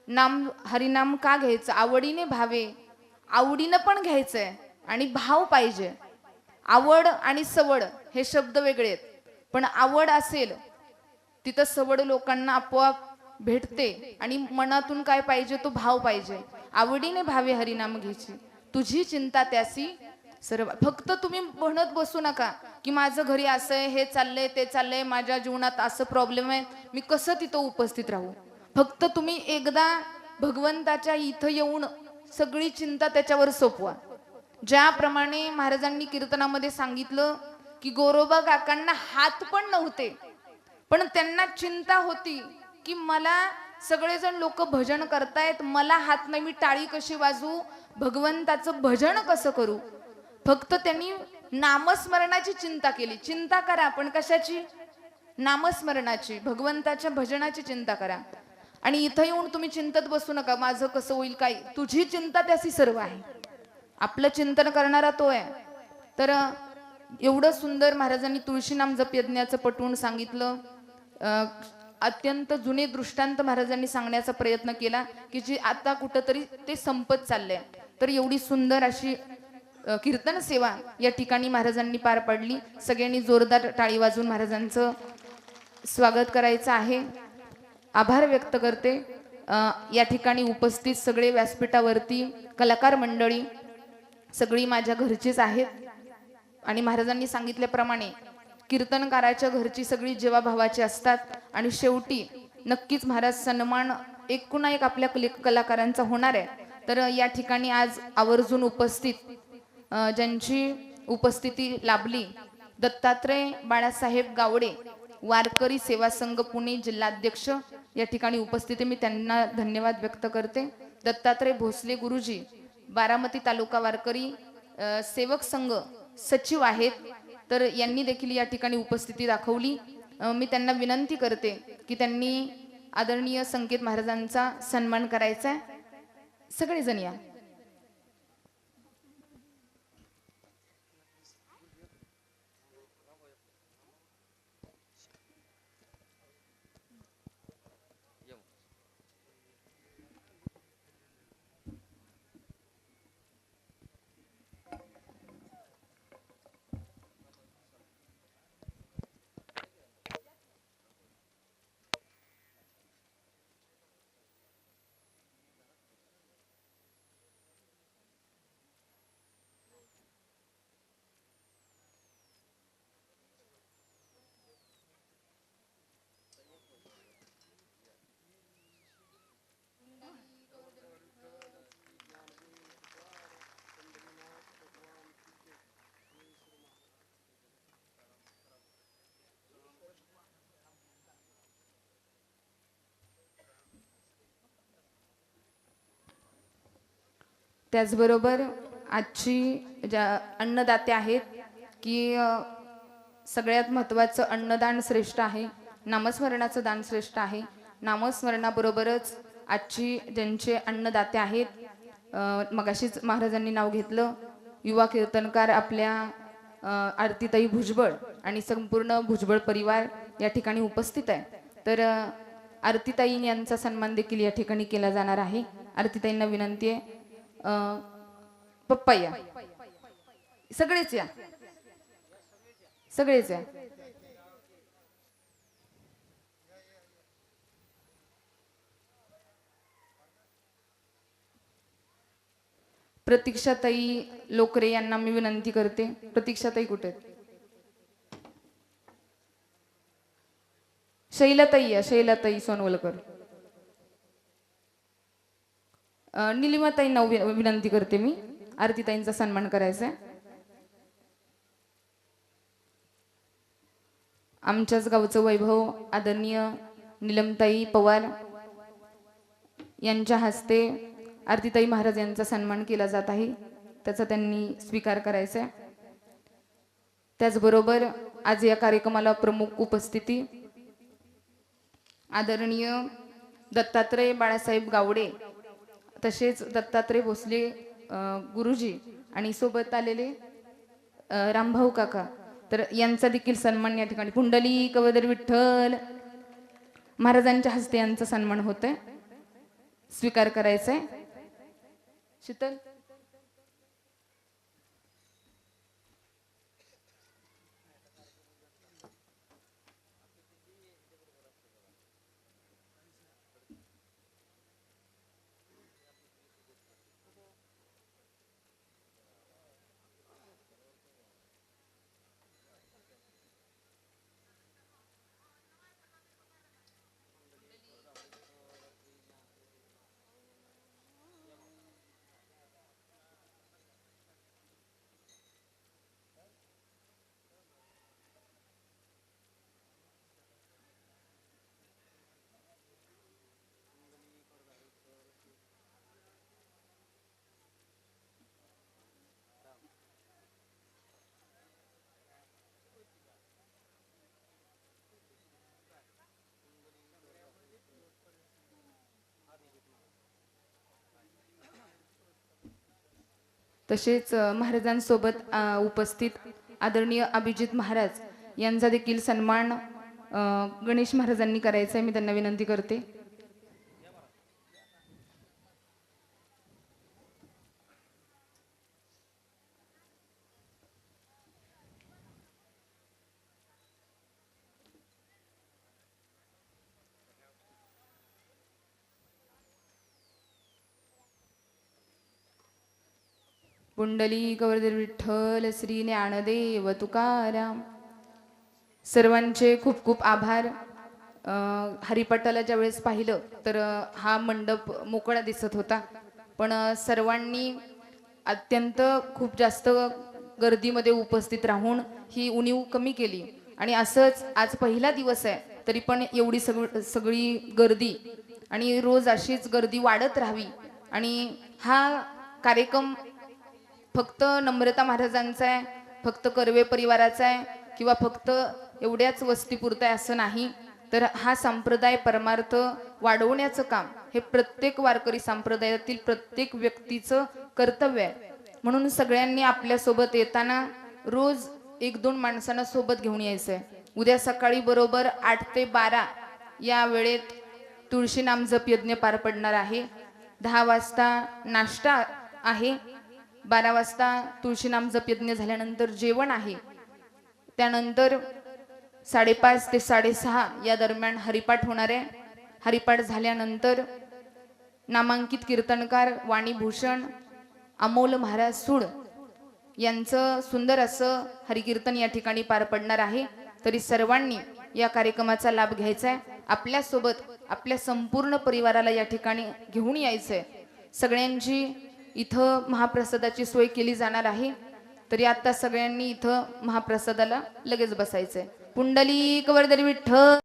नाम हरिनाम का घ्यायचं, आवडीने भावे, आवडीनं पण घ्यायचंय आणि भाव पाहिजे. आवड आणि सवड हे शब्द वेगळे आहेत, पण आवड असेल तिथं सवड लोकांना आपोआप भेटते. आणि मनातून काय पाहिजे, तो भाव पाहिजे. आवडीने भावे हरिनाम घ्यायची, तुझी चिंता त्यासी सर्व. फक्त तुम्ही म्हणत बसू नका की माझं घरी असं आहे, हे चाललंय, ते चाललंय, माझ्या जीवनात असं प्रॉब्लेम आहे, मी कसं तिथं उपस्थित राहू. फक्त तुम्ही एकदा भगवंताच्या इथं येऊन सगळी चिंता त्याच्यावर सोपवा. ज्याप्रमाणे महाराजांनी कीर्तनामध्ये सांगितलं की गोरोबा काकांना हात पण नव्हते, पण त्यांना चिंता होती की मला सगळेजण लोक भजन करतायत, मला हात नाही, मी टाळी कशी वाजवू, भगवंताचं भजन कसं करू. फक्त त्यांनी नामस्मरणाची चिंता केली. चिंता करा, पण कशाची? नामस्मरणाची, भगवंताच्या भजनाची चिंता करा. आणि इथं येऊन तुम्ही चिंतत बसू नका माझं कसं होईल काय. तुझी चिंता त्याची सर्व आहे. आपलं चिंतन करणारा तो आहे. तर एवढं सुंदर महाराजांनी तुळशीनाम जप यज्ञाचं पटवून सांगितलं. अत्यंत जुने दृष्टांत महाराजांनी सांगण्याचा प्रयत्न केला की जे आता कुठंतरी ते संपत चाललंय. तर एवढी सुंदर अशी कीर्तन सेवा या ठिकाणी महाराजांनी पार पाडली. सगळ्यांनी जोरदार टाळी वाजवून महाराजांचं स्वागत करायचं आहे. आभार व्यक्त करते. या ठिकाणी उपस्थित सगळे व्यासपीठावरती कलाकार मंडळी सगळी माझ्या घरचीच आहेत. आणि महाराजांनी सांगितल्याप्रमाणे कीर्तनकाराच्या घरची सगळी जीवाभावाची असतात. आणि शेवटी नक्कीच महाराज सन्मान एकूणा एक आपल्या कलाकारांचा होणार आहे. तर या ठिकाणी आज आवर्जून उपस्थित ज्यांची उपस्थिती लाभली, दत्तात्रय बाळासाहेब गावडे वारकरी सेवा संघ पुणे जिल्हाध्यक्ष या ठिकाणी उपस्थित, मी त्यांना धन्यवाद व्यक्त करते. दत्तात्रय भोसले गुरुजी बारामती तालुका वारकरी सेवक संघ सचिव आहेत, तर यांनी देखील या ठिकाणी उपस्थिती दाखवली. मी त्यांना विनंती करते की त्यांनी आदरणीय संकेत महाराजांचा सन्मान करायचा आहे. सगळेजण या. त्याचबरोबर आजची ज्या अन्नदाते आहेत की सगळ्यात महत्त्वाचं अन्नदान श्रेष्ठ आहे, नामस्मरणाचं दान श्रेष्ठ आहे. नामस्मरणाबरोबरच आजची ज्यांचे अन्नदाते आहेत, मगाशीच महाराजांनी नाव घेतलं, युवा कीर्तनकार आपल्या आरतीताई भुजबळ आणि संपूर्ण भुजबळ परिवार या ठिकाणी उपस्थित आहे. तर आरतीताई यांचा सन्मान देखील या ठिकाणी केला जाणार आहे. आरतीताईंना विनंती आहे, पप्पा या, सगळेच या, सगळेच या. प्रतीक्षाताई लोकरे यांना मी विनंती करते. प्रतीक्षाताई कुठे आहेत? शैलाताई या, शैलाताई सोनवलकर. निलिमाताईंना विनंती करते मी, आरतीताईंचा सन्मान करायचा आहे. आमच्याच गावचं वैभव आदरणीय निलमताई पवार यांच्या हस्ते आरतीताई महाराज यांचा सन्मान केला जात आहे, त्याचा त्यांनी स्वीकार करायचा आहे. त्याचबरोबर आज या कार्यक्रमाला प्रमुख उपस्थिती आदरणीय दत्तात्रय बाळासाहेब गावडे, तसेच दत्तात्रय भोसले गुरुजी आणि सोबत आलेले रामभाऊ काका, तर यांचा देखील सन्मान या ठिकाणी पुंडलिक वरद विठ्ठल महाराजांच्या हस्ते यांचा सन्मान होतोय, स्वीकार करायचा आहे. शीतल तसेच महाराजांसोबत उपस्थित आदरणीय अभिजित महाराज यांचा देखील सन्मान गणेश महाराजांनी करायचा आहे, मी त्यांना विनंती करते. पुंडलिक वरद विठ्ठल श्री ज्ञानदेव तुकाराम. सर्वांचे खूप खूप आभार. हरिपाठाला ज्यावेळेस पाहिलं तर हा मंडप मोकळा दिसत होता, पण सर्वांनी अत्यंत खूप जास्त गर्दीमध्ये उपस्थित राहून ही उणीव कमी केली. आणि असंच आज पहिला दिवस आहे तरी पण एवढी सगळी गर्दी आणि रोज अशीच गर्दी वाढत राहावी. आणि हा कार्यक्रम फक्त नम्रता महाराजांचा आहे, फक्त कर्वे परिवाराचा आहे किंवा फक्त एवढ्याच वस्तीपुरता आहे असं नाही, तर हा संप्रदाय परमार्थ वाढवण्याचं काम हे प्रत्येक वारकरी संप्रदायातील प्रत्येक व्यक्तीचं कर्तव्य आहे. म्हणून सगळ्यांनी आपल्यासोबत येताना रोज 1-2 माणसांना सोबत घेऊन यायचं आहे. उद्या सकाळी बरोबर 8 ते 12 या वेळेत तुळशी नामजप यज्ञ पार पडणार आहे. 10 वाजता नाश्ता आहे, 12 वाजता तुळशी नामजप यज्ञ झाल्यानंतर जेवण आहे. त्यानंतर 5:30 ते 6:30 या दरम्यान हरिपाठ होणार आहे. हरिपाठ झाल्यानंतर नामांकित कीर्तनकार वाणीभूषण अमोल महाराज सूड यांचं सुंदर असं हरिकीर्तन या ठिकाणी पार पडणार आहे. तरी सर्वांनी या कार्यक्रमाचा लाभ घ्यायचा आहे. आपल्यासोबत आपल्या संपूर्ण परिवाराला या ठिकाणी घेऊन यायचं आहे. सगळ्यांची इथं महाप्रसादाची सोय केली जाणार आहे. तरी आता सगळ्यांनी इथं महाप्रसादाला लगेच बसायचंय. पुंडलिक वरद विठ्ठल.